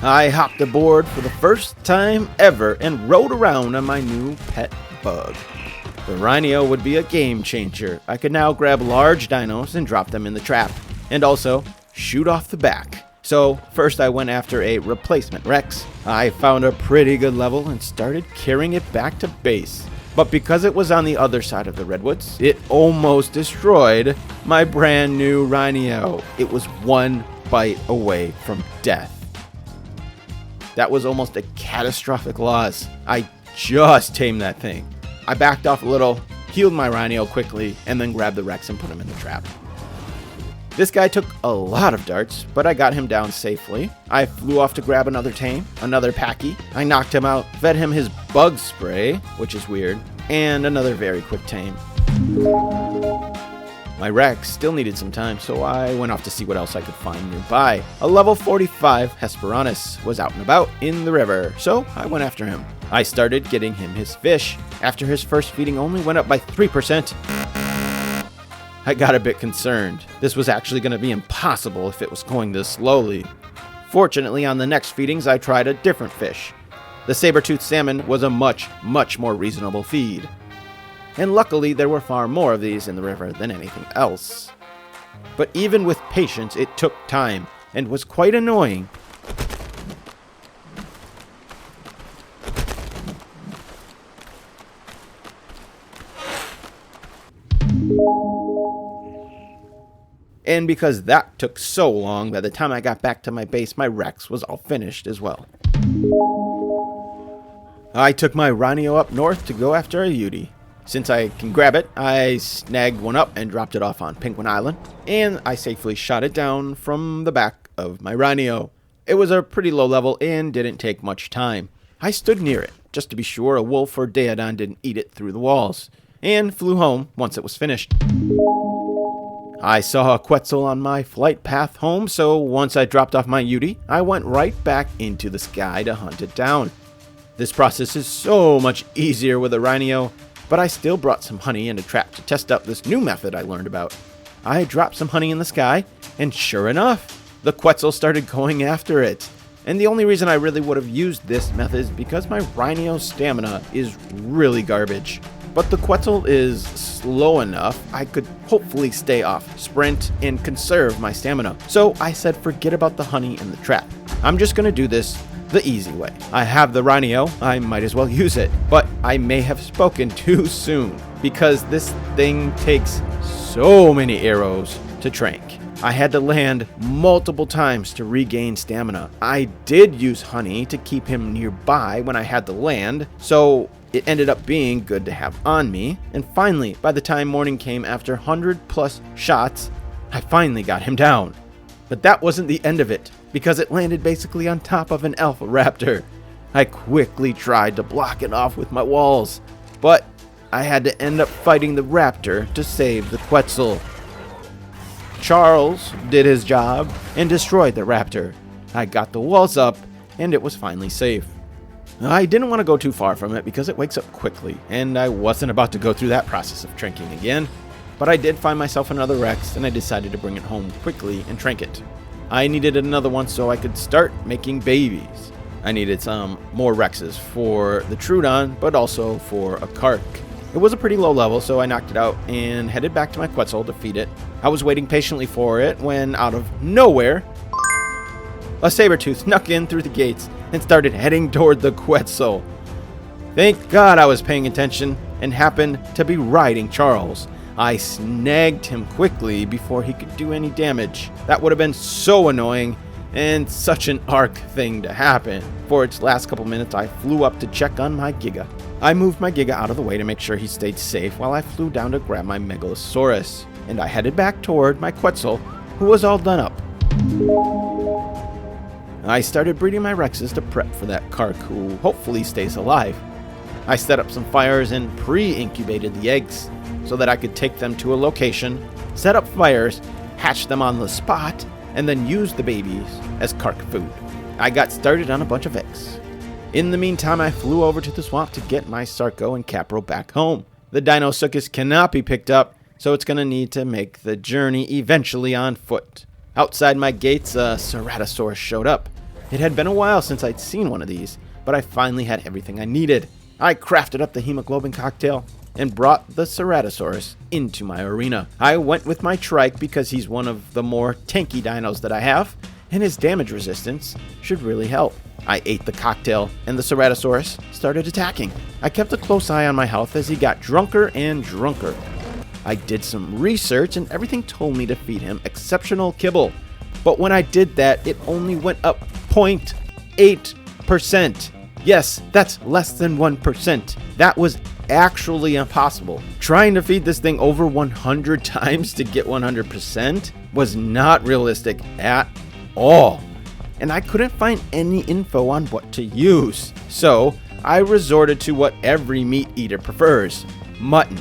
I hopped aboard for the first time ever and rode around on my new pet bug. The rhino would be a game changer. I could now grab large dinos and drop them in the trap, and also shoot off the back. So first I went after a replacement Rex. I found a pretty good level and started carrying it back to base. But because it was on the other side of the redwoods, it almost destroyed my brand new rhino. It was one bite away from death. That was almost a catastrophic loss. I just tamed that thing. I backed off a little, healed my rhino quickly, and then grabbed the Rex and put him in the trap. This guy took a lot of darts, but I got him down safely. I flew off to grab another tame, another packy. I knocked him out, fed him his bug spray, which is weird, and another very quick tame. My Rex still needed some time, so I went off to see what else I could find nearby. A level 45 Hesperornis was out and about in the river, so I went after him. I started getting him his fish. After his first feeding only went up by 3%, I got a bit concerned. This was actually going to be impossible if it was going this slowly. Fortunately, on the next feedings, I tried a different fish. The saber-toothed salmon was a much more reasonable feed. And luckily, there were far more of these in the river than anything else. But even with patience, it took time and was quite annoying. And because that took so long, by the time I got back to my base, my Rex was all finished as well. I took my rhino up north to go after a Yeti. Since I can grab it, I snagged one up and dropped it off on Penguin Island, and I safely shot it down from the back of my rhino. It was a pretty low level and didn't take much time. I stood near it, just to be sure a wolf or daeodon didn't eat it through the walls, and flew home once it was finished. I saw a Quetzal on my flight path home, so once I dropped off my Yeti, I went right back into the sky to hunt it down. This process is so much easier with a rhino, but I still brought some honey and a trap to test out this new method I learned about. I dropped some honey in the sky, and sure enough, the Quetzal started going after it. And the only reason I really would have used this method is because my rhino's stamina is really garbage. But the Quetzal is slow enough I could hopefully stay off, sprint, and conserve my stamina. So I said forget about the honey and the trap. I'm just gonna do this the easy way. I have the rhino, I might as well use it. But I may have spoken too soon because this thing takes so many arrows to trank. I had to land multiple times to regain stamina. I did use honey to keep him nearby when I had to land, so it ended up being good to have on me. And finally, by the time morning came after 100 plus shots, I finally got him down. But that wasn't the end of it, because it landed basically on top of an alpha raptor. I quickly tried to block it off with my walls, but I had to end up fighting the raptor to save the Quetzal. Charles did his job and destroyed the raptor. I got the walls up, and it was finally safe. I didn't want to go too far from it because it wakes up quickly, and I wasn't about to go through that process of tranking again. But I did find myself another Rex, and I decided to bring it home quickly and trank it. I needed another one so I could start making babies. I needed some more Rexes for the Trudon, but also for a Kark. It was a pretty low level, so I knocked it out and headed back to my Quetzal to feed it. I was waiting patiently for it when, out of nowhere, a saber-tooth snuck in through the gates and started heading toward the Quetzal. Thank God I was paying attention and happened to be riding Charles. I snagged him quickly before he could do any damage. That would have been so annoying and such an Ark thing to happen. For its last couple minutes, I flew up to check on my Giga. I moved my Giga out of the way to make sure he stayed safe while I flew down to grab my Megalosaurus, and I headed back toward my Quetzal, who was all done up. I started breeding my Rexes to prep for that Kark who hopefully stays alive. I set up some fires and pre-incubated the eggs so that I could take them to a location, set up fires, hatch them on the spot, and then use the babies as Kark food. I got started on a bunch of eggs. In the meantime, I flew over to the swamp to get my Sarco and Capro back home. The Dinosuchus cannot be picked up, so it's going to need to make the journey eventually on foot. Outside my gates, a Ceratosaurus showed up. It had been a while since I'd seen one of these, but I finally had everything I needed. I crafted up the hemoglobin cocktail and brought the Ceratosaurus into my arena. I went with my trike because he's one of the more tanky dinos that I have, and his damage resistance should really help. I ate the cocktail, and the Ceratosaurus started attacking. I kept a close eye on my health as he got drunker and drunker. I did some research, and everything told me to feed him exceptional kibble. But when I did that, it only went up 0.8%. Yes, that's less than 1%. That was actually impossible. Trying to feed this thing over 100 times to get 100% was not realistic at all. And I couldn't find any info on what to use. So I resorted to what every meat eater prefers: mutton.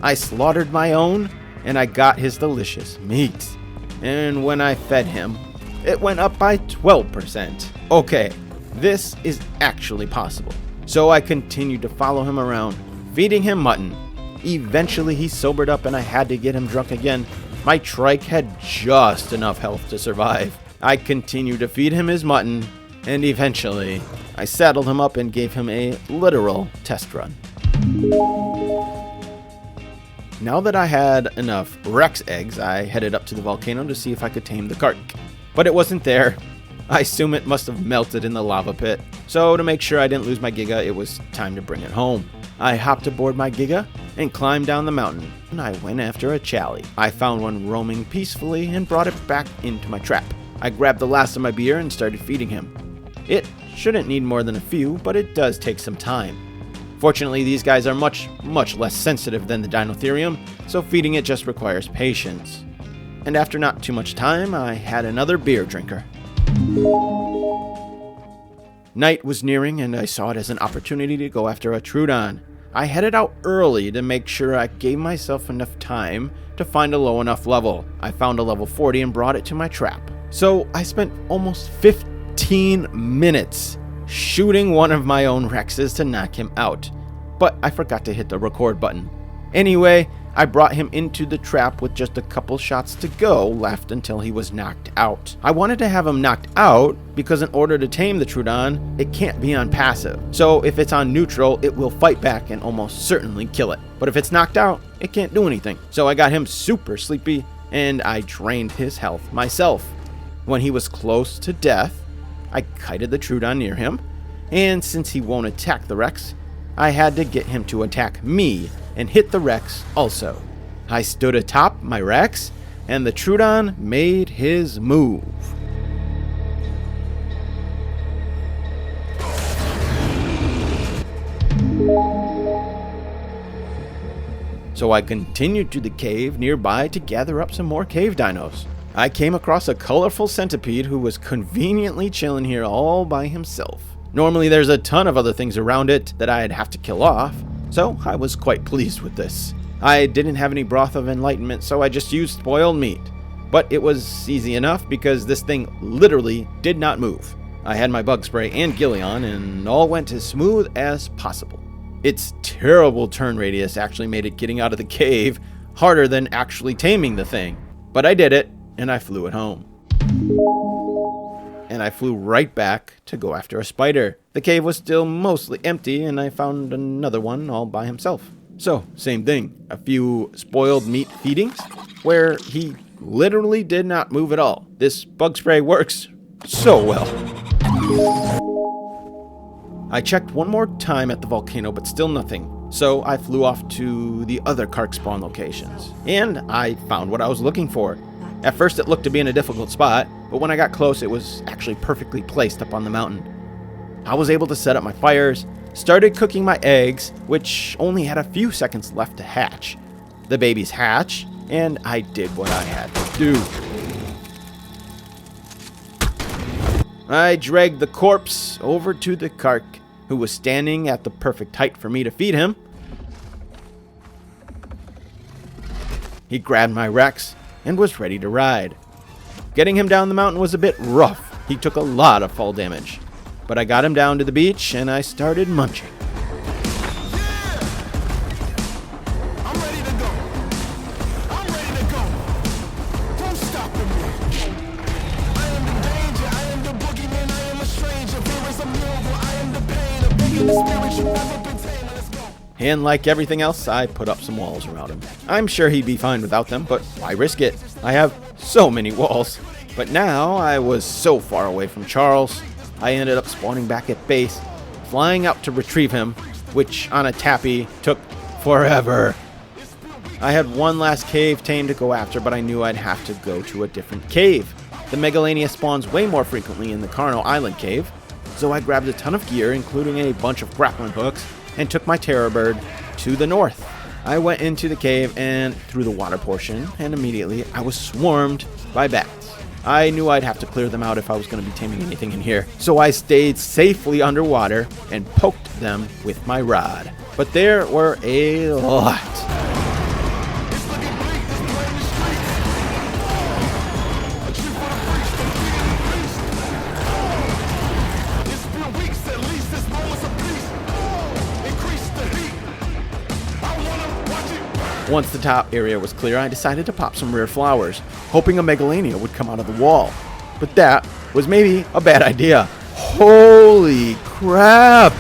I slaughtered my own, and I got his delicious meat. And when I fed him, it went up by 12%. Okay, this is actually possible. So I continued to follow him around, feeding him mutton. Eventually he sobered up and I had to get him drunk again. My trike had just enough health to survive. I continued to feed him his mutton, and eventually I saddled him up and gave him a literal test run. Now that I had enough Rex eggs, I headed up to the volcano to see if I could tame the Kark. But it wasn't there. I assume it must have melted in the lava pit. So to make sure I didn't lose my Giga, it was time to bring it home. I hopped aboard my Giga and climbed down the mountain, and I went after a Chally. I found one roaming peacefully and brought it back into my trap. I grabbed the last of my beer and started feeding him. It shouldn't need more than a few, but it does take some time. Fortunately, these guys are much less sensitive than the Dinotherium, so feeding it just requires patience. And after not too much time, I had another beer drinker. Night was nearing, and I saw it as an opportunity to go after a Troodon. I headed out early to make sure I gave myself enough time to find a low enough level. I found a level 40 and brought it to my trap. So I spent almost 15 minutes shooting one of my own Rexes to knock him out. But I forgot to hit the record button. Anyway, I brought him into the trap with just a couple shots to go left until he was knocked out. I wanted to have him knocked out because in order to tame the Troodon, it can't be on passive. So if it's on neutral, it will fight back and almost certainly kill it. But if it's knocked out, it can't do anything. So I got him super sleepy and I drained his health myself. When he was close to death, I kited the Troodon near him, and since he won't attack the Rex, I had to get him to attack me and hit the Rex also. I stood atop my Rex, and the Troodon made his move. So I continued to the cave nearby to gather up some more cave dinos. I came across a colorful centipede who was conveniently chilling here all by himself. Normally there's a ton of other things around it that I'd have to kill off, so I was quite pleased with this. I didn't have any broth of enlightenment, so I just used spoiled meat. But it was easy enough because this thing literally did not move. I had my bug spray and ghillie on, and all went as smooth as possible. Its terrible turn radius actually made it getting out of the cave harder than actually taming the thing. But I did it, and I flew it home. And I flew right back to go after a spider. The cave was still mostly empty, and I found another one all by himself. So, same thing. A few spoiled meat feedings, where he literally did not move at all. This bug spray works so well. I checked one more time at the volcano, but still nothing. So I flew off to the other Kark spawn locations, and I found what I was looking for. At first it looked to be in a difficult spot, but when I got close it was actually perfectly placed up on the mountain. I was able to set up my fires, started cooking my eggs, which only had a few seconds left to hatch. The babies hatched, and I did what I had to do. I dragged the corpse over to the Kark, who was standing at the perfect height for me to feed him. He grabbed my Rex and was ready to ride. Getting him down the mountain was a bit rough. He took a lot of fall damage. But I got him down to the beach and I started munching. And like everything else, I put up some walls around him. I'm sure he'd be fine without them, but why risk it? I have so many walls. But now I was so far away from Charles, I ended up spawning back at base, flying out to retrieve him, which on a tappy took forever. I had one last cave tame to go after, but I knew I'd have to go to a different cave. The Megalania spawns way more frequently in the Carno Island cave, so I grabbed a ton of gear, including a bunch of grappling hooks, and took my terror bird to the north. I went into the cave and through the water portion, and immediately I was swarmed by bats. I knew I'd have to clear them out if I was going to be taming anything in here, so I stayed safely underwater and poked them with my rod. But there were a lot. Once the top area was clear, I decided to pop some rare flowers, hoping a Megalania would come out of the wall. But that was maybe a bad idea. Holy crap!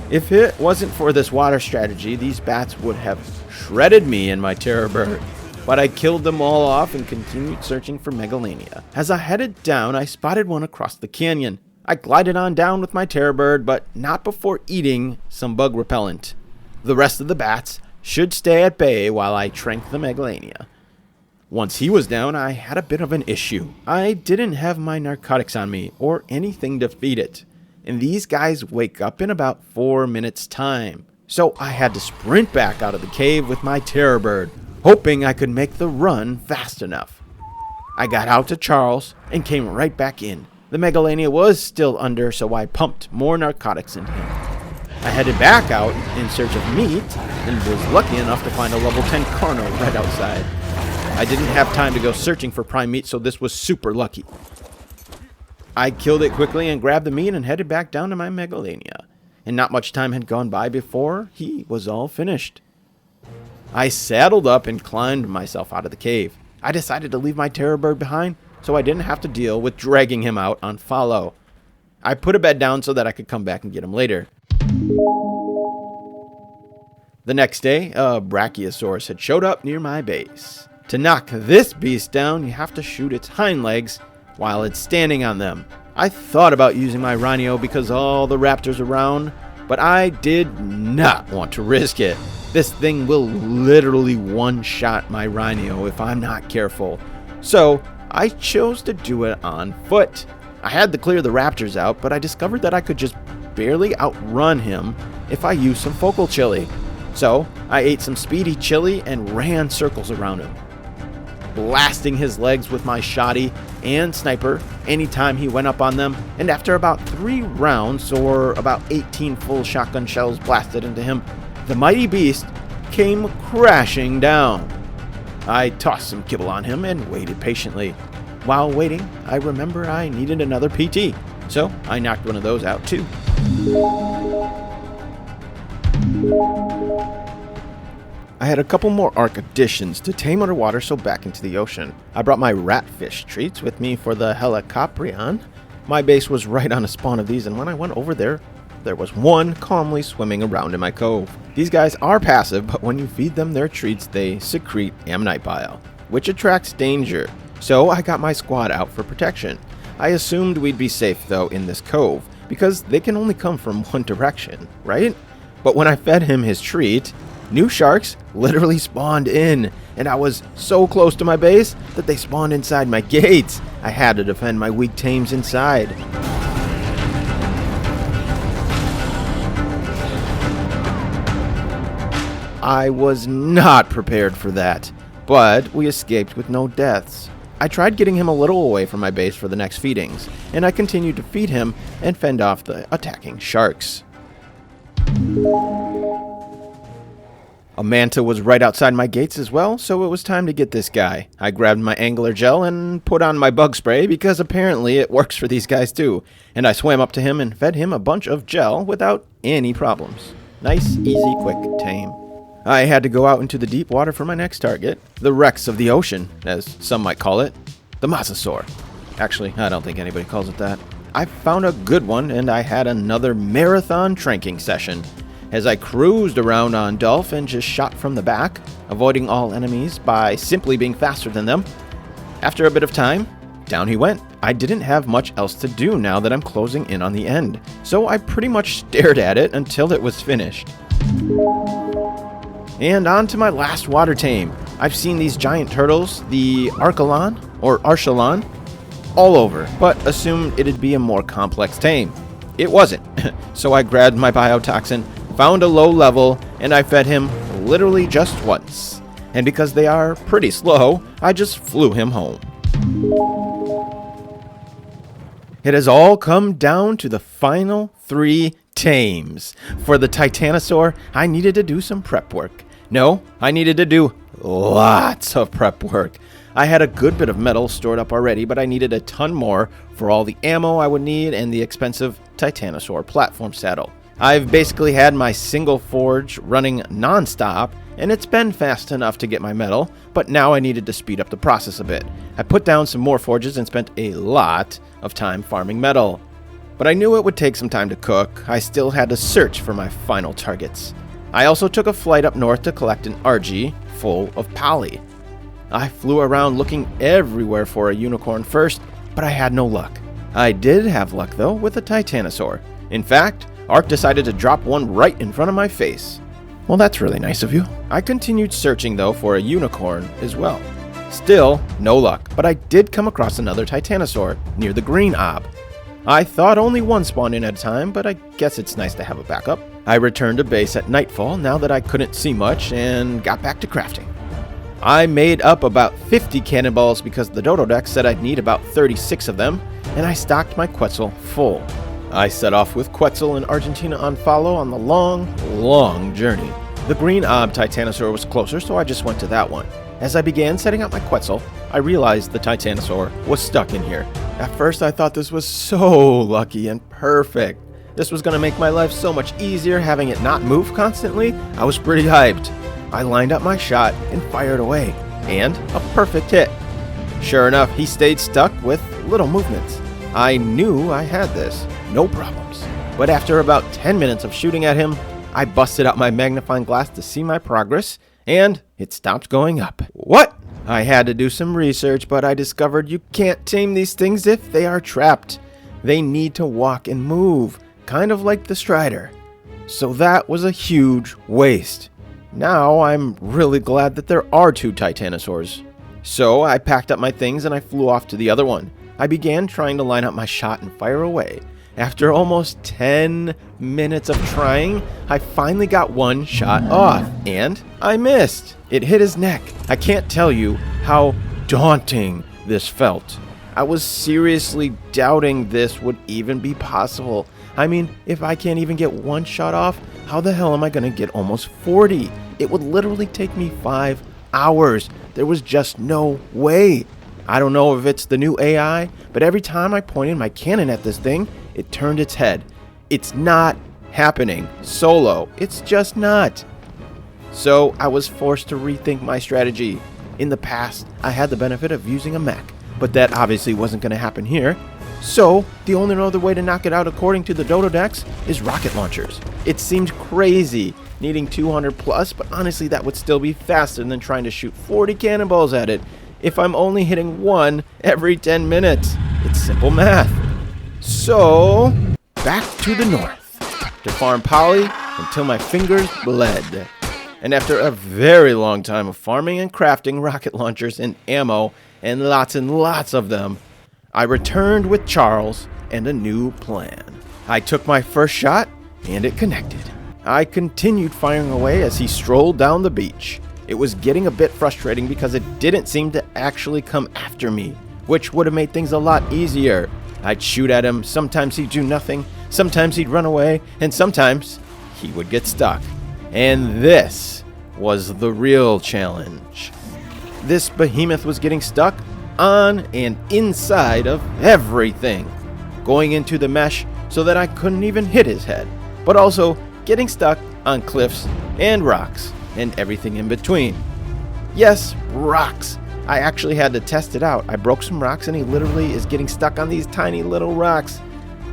If it wasn't for this water strategy, these bats would have shredded me and my terror bird. But I killed them all off and continued searching for Megalania. As I headed down, I spotted one across the canyon. I glided on down with my terror bird, but not before eating some bug repellent. The rest of the bats should stay at bay while I trank the Megalania. Once he was down, I had a bit of an issue. I didn't have my narcotics on me or anything to feed it. And these guys wake up in about 4 minutes' time. So I had to sprint back out of the cave with my terror bird, hoping I could make the run fast enough. I got out to Charles and came right back in. The Megalania was still under, so I pumped more narcotics into him. I headed back out in search of meat and was lucky enough to find a level 10 Carno right outside. I didn't have time to go searching for prime meat, so this was super lucky. I killed it quickly and grabbed the meat and headed back down to my Megalania. And not much time had gone by before he was all finished. I saddled up and climbed myself out of the cave. I decided to leave my terror bird behind so I didn't have to deal with dragging him out on follow. I put a bed down so that I could come back and get him later. The next day, a Brachiosaurus had showed up near my base. To knock this beast down, you have to shoot its hind legs while it's standing on them. I thought about using my Rhino because all the raptors around, but I did not want to risk it. This thing will literally one-shot my Rhino if I'm not careful. So I chose to do it on foot. I had to clear the raptors out, but I discovered that I could just barely outrun him if I used some focal chili. So I ate some speedy chili and ran circles around him, blasting his legs with my shotty and sniper anytime he went up on them, and after about 3 rounds, or about 18 full shotgun shells blasted into him, the mighty beast came crashing down. I tossed some kibble on him and waited patiently. While waiting, I remember I needed another PT, so I knocked one of those out too. I had a couple more Ark Additions to tame underwater, so back into the ocean. I brought my ratfish treats with me for the Helicoprion. My base was right on a spawn of these, and when I went over there was one calmly swimming around in my cove. These guys are passive, but when you feed them their treats, they secrete ammonite bile, which attracts danger. So I got my squad out for protection. I assumed we'd be safe, though, in this cove, because they can only come from one direction, right? But when I fed him his treat, New sharks literally spawned in, and I was so close to my base that they spawned inside my gates. I had to defend my weak tames inside. I was not prepared for that, but we escaped with no deaths. I tried getting him a little away from my base for the next feedings, and I continued to feed him and fend off the attacking sharks. A manta was right outside my gates as well, so it was time to get this guy. I grabbed my angler gel and put on my bug spray because apparently it works for these guys too, and I swam up to him and fed him a bunch of gel without any problems. Nice, easy, quick tame. I had to go out into the deep water for my next target, the wrecks of the ocean, as some might call it, the mosasaur. Actually, I don't think anybody calls it that. I found a good one, and I had another marathon tranking session. As I cruised around on Dolph and just shot from the back, avoiding all enemies by simply being faster than them. After a bit of time, down he went. I didn't have much else to do now that I'm closing in on the end, so I pretty much stared at it until it was finished. And on to my last water tame. I've seen these giant turtles, the Archelon, or Archelon, all over, but assumed it'd be a more complex tame. It wasn't, so I grabbed my biotoxin, found a low level, and I fed him literally just once. And because they are pretty slow, I just flew him home. It has all come down to the final 3 tames. For the Titanosaur, I needed to do some prep work. No, I needed to do lots of prep work. I had a good bit of metal stored up already, but I needed a ton more for all the ammo I would need and the expensive Titanosaur platform saddle. I've basically had my single forge running non-stop, and it's been fast enough to get my metal, but now I needed to speed up the process a bit. I put down some more forges and spent a lot of time farming metal. But I knew it would take some time to cook. I still had to search for my final targets. I also took a flight up north to collect an RG full of poly. I flew around looking everywhere for a unicorn first, but I had no luck. I did have luck though with a Titanosaur. In fact, Ark decided to drop one right in front of my face. Well, that's really nice of you. I continued searching though for a unicorn as well. Still, no luck, but I did come across another Titanosaur near the green ob. I thought only one spawned in at a time, but I guess it's nice to have a backup. I returned to base at nightfall now that I couldn't see much and got back to crafting. I made up about 50 cannonballs because the Dodo deck said I'd need about 36 of them, and I stocked my Quetzal full. I set off with Quetzal and Argentina on follow on the long journey. The green ob Titanosaur was closer, so I just went to that one. As I began setting up my Quetzal, I realized the Titanosaur was stuck in here. At first I thought this was so lucky and perfect. This was going to make my life so much easier having it not move constantly. I was pretty hyped. I lined up my shot and fired away, and a perfect hit. Sure enough, he stayed stuck with little movements. I knew I had this, no problems. But after about 10 minutes of shooting at him, I busted out my magnifying glass to see my progress, and it stopped going up. What? I had to do some research, but I discovered you can't tame these things if they are trapped. They need to walk and move, kind of like the Strider. So that was a huge waste. Now I'm really glad that there are 2 Titanosaurs. So I packed up my things and I flew off to the other one. I began trying to line up my shot and fire away. After almost 10 minutes of trying, I finally got one shot off, and I missed. It hit his neck. I can't tell you how daunting this felt. I was seriously doubting this would even be possible. I mean, if I can't even get one shot off, how the hell am I going to get almost 40? It would literally take me 5 hours. There was just no way. I don't know if it's the new AI, but every time I pointed my cannon at this thing, it turned its head. It's not happening solo. It's just not. So I was forced to rethink my strategy. In the past, I had the benefit of using a mech, but that obviously wasn't going to happen here. So the only other way to knock it out according to the Dodo decks is rocket launchers. It seemed crazy needing 200 plus, but honestly that would still be faster than trying to shoot 40 cannonballs at it if I'm only hitting one every 10 minutes. It's simple math. So back to the north to farm poly until my fingers bled. And after a very long time of farming and crafting rocket launchers and ammo, and lots of them, I returned with Charles and a new plan. I took my first shot, and it connected. I continued firing away as he strolled down the beach. It was getting a bit frustrating because it didn't seem to actually come after me, which would have made things a lot easier. I'd shoot at him, sometimes he'd do nothing, sometimes he'd run away, and sometimes he would get stuck. And this was the real challenge. This behemoth was getting stuck on and inside of everything, going into the mesh so that I couldn't even hit his head, but also getting stuck on cliffs and rocks and everything in between. Yes, rocks. I actually had to test it out. I broke some rocks and he literally is getting stuck on these tiny little rocks.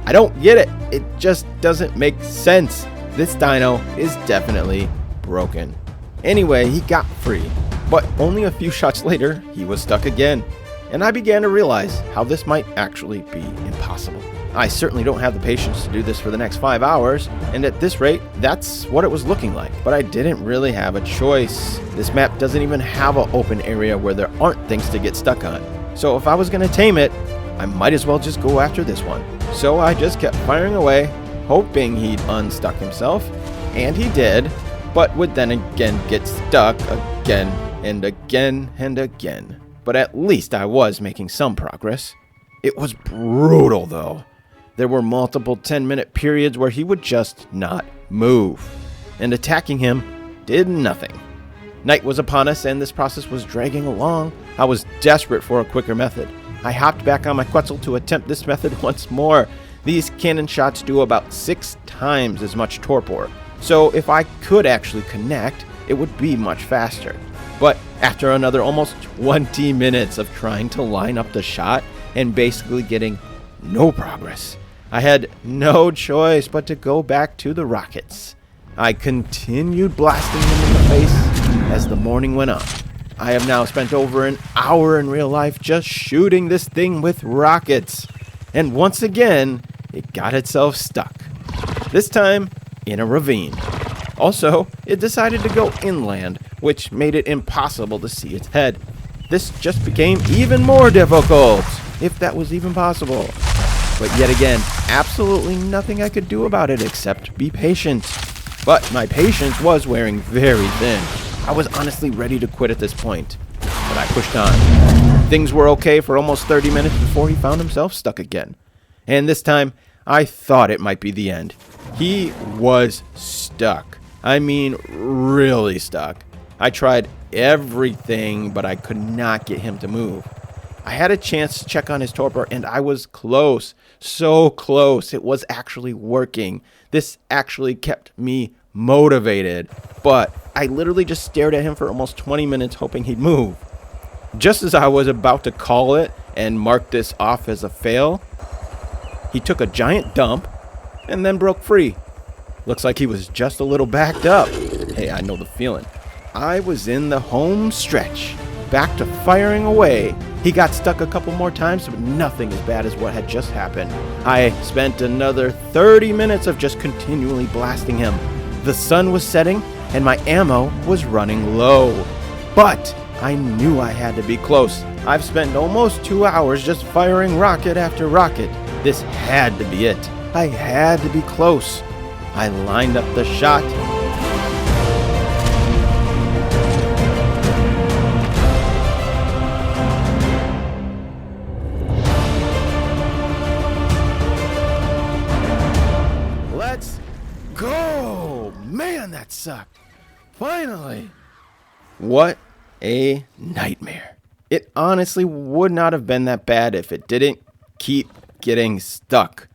I don't get it. It just doesn't make sense. This dino is definitely broken. Anyway, he got free, but only a few shots later, he was stuck again. And I began to realize how this might actually be impossible. I certainly don't have the patience to do this for the next 5 hours, and at this rate, that's what it was looking like. But I didn't really have a choice. This map doesn't even have an open area where there aren't things to get stuck on. So if I was going to tame it, I might as well just go after this one. So I just kept firing away, hoping he'd unstuck himself, and he did, but would then again get stuck again and again and again. But at least I was making some progress. It was brutal though. There were multiple 10-minute periods where he would just not move, and attacking him did nothing. Night was upon us and this process was dragging along. I was desperate for a quicker method. I hopped back on my Quetzal to attempt this method once more. These cannon shots do about 6 times as much torpor, so if I could actually connect, it would be much faster. But after another almost 20 minutes of trying to line up the shot and basically getting no progress, I had no choice but to go back to the rockets. I continued blasting them in the face as the morning went on. I have now spent over an hour in real life just shooting this thing with rockets. And once again, it got itself stuck. This time in a ravine. Also, it decided to go inland, which made it impossible to see its head. This just became even more difficult, if that was even possible. But yet again, absolutely nothing I could do about it except be patient. But my patience was wearing very thin. I was honestly ready to quit at this point, but I pushed on. Things were okay for almost 30 minutes before he found himself stuck again. And this time, I thought it might be the end. He was stuck. I mean, really stuck. I tried everything, but I could not get him to move. I had a chance to check on his torpor, and I was close. So close. It was actually working. This actually kept me motivated. But I literally just stared at him for almost 20 minutes hoping he'd move. Just as I was about to call it and mark this off as a fail, he took a giant dump and then broke free. Looks like he was just a little backed up. Hey, I know the feeling. I was in the home stretch, back to firing away. He got stuck a couple more times, but nothing as bad as what had just happened. I spent another 30 minutes of just continually blasting him. The sun was setting, and my ammo was running low. But I knew I had to be close. I've spent almost 2 hours just firing rocket after rocket. This had to be it. I had to be close. I lined up the shot. Let's go! Man, that sucked. Finally. What a nightmare. It honestly would not have been that bad if it didn't keep getting stuck.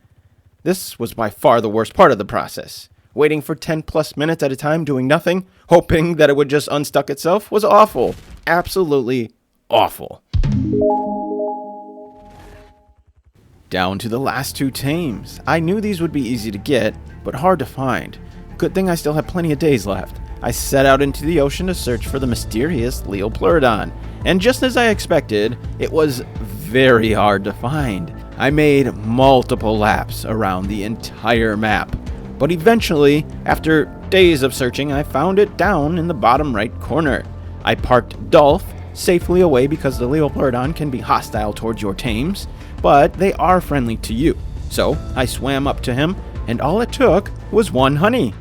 This was by far the worst part of the process. Waiting for 10 plus minutes at a time doing nothing, hoping that it would just unstuck itself, was awful. Absolutely awful. Down to the last 2 tames. I knew these would be easy to get, but hard to find. Good thing I still had plenty of days left. I set out into the ocean to search for the mysterious Leopleurodon, and just as I expected, it was very hard to find. I made multiple laps around the entire map, But eventually, after days of searching, I found it down in the bottom right corner. I parked Dolph safely away because the Leopardon can be hostile towards your tames, but they are friendly to you. So I swam up to him, and all it took was one honey.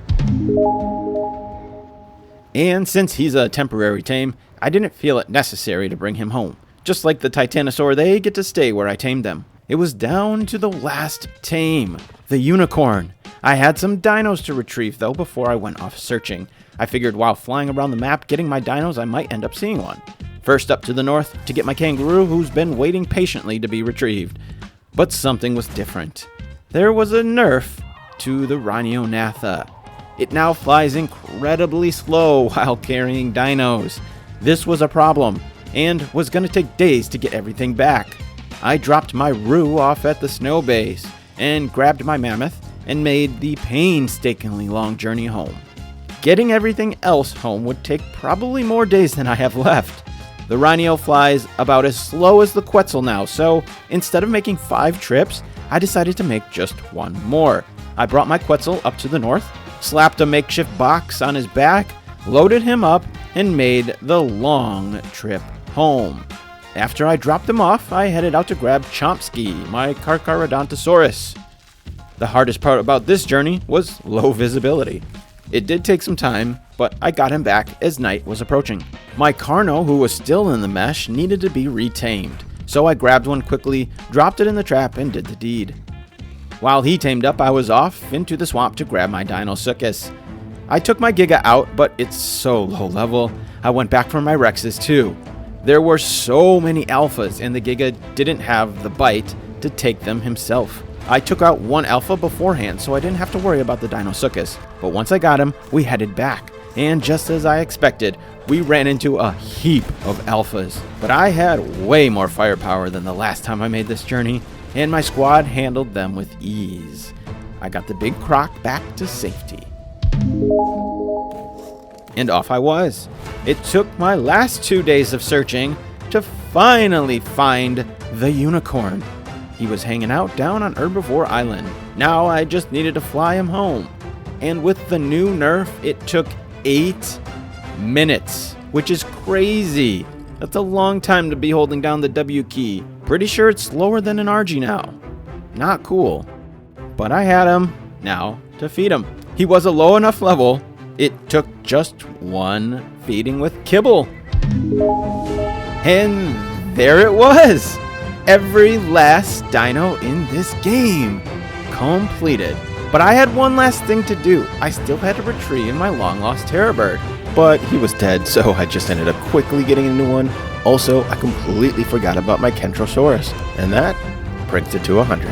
And since he's a temporary tame, I didn't feel it necessary to bring him home. Just like the Titanosaur, they get to stay where I tamed them. It was down to the last tame, the unicorn. I had some dinos to retrieve though before I went off searching. I figured while flying around the map getting my dinos, I might end up seeing one. First up to the north to get my kangaroo, who's been waiting patiently to be retrieved. But something was different. There was a nerf to the Rhinognatha. It now flies incredibly slow while carrying dinos. This was a problem, and was going to take days to get everything back. I dropped my Roo off at the snow base, and grabbed my mammoth, and made the painstakingly long journey home. Getting everything else home would take probably more days than I have left. The Rhino flies about as slow as the Quetzal now, so instead of making 5 trips, I decided to make just one more. I brought my Quetzal up to the north, slapped a makeshift box on his back, loaded him up, and made the long trip home. After I dropped them off, I headed out to grab Chomsky, my Carcharodontosaurus. The hardest part about this journey was low visibility. It did take some time, but I got him back as night was approaching. My Carno, who was still in the mesh, needed to be retamed, so I grabbed one quickly, dropped it in the trap, and did the deed. While he tamed up, I was off into the swamp to grab my Deinosuchus. I took my Giga out, but it's so low level, I went back for my Rexes too. There were so many alphas, and the Giga didn't have the bite to take them himself. I took out one alpha beforehand, so I didn't have to worry about the Deinosuchus. But once I got him, we headed back. And just as I expected, we ran into a heap of alphas. But I had way more firepower than the last time I made this journey, and my squad handled them with ease. I got the big croc back to safety. And off I was. It took my last 2 days of searching to finally find the unicorn. He was hanging out down on Herbivore Island. Now I just needed to fly him home. And with the new nerf, it took 8 minutes, which is crazy. That's a long time to be holding down the W key. Pretty sure it's slower than an RG now. Not cool. But I had him now to feed him. He was a low enough level, it took just one feeding with kibble. And there it was. Every last dino in this game completed. But I had one last thing to do. I still had to retrieve my long-lost terror bird, but he was dead, so I just ended up quickly getting a new one. Also, I completely forgot about my Kentrosaurus, and that brings it to 100.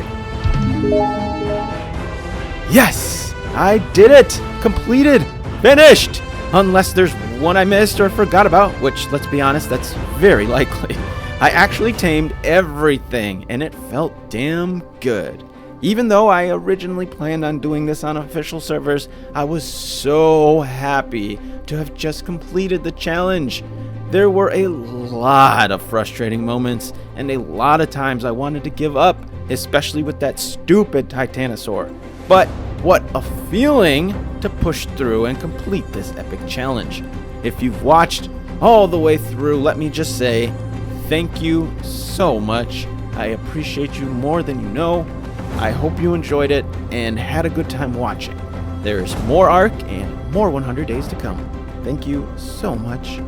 Yes! I did it! Completed! Finished! Unless there's one I missed or forgot about, which, let's be honest, that's very likely. I actually tamed everything, and it felt damn good. Even though I originally planned on doing this on official servers, I was so happy to have just completed the challenge. There were a lot of frustrating moments, and a lot of times I wanted to give up, especially with that stupid Titanosaur. But what a feeling to push through and complete this epic challenge. If you've watched all the way through, let me just say, thank you so much. I appreciate you more than you know. I hope you enjoyed it and had a good time watching. There's more Ark and more 100 days to come. Thank you so much.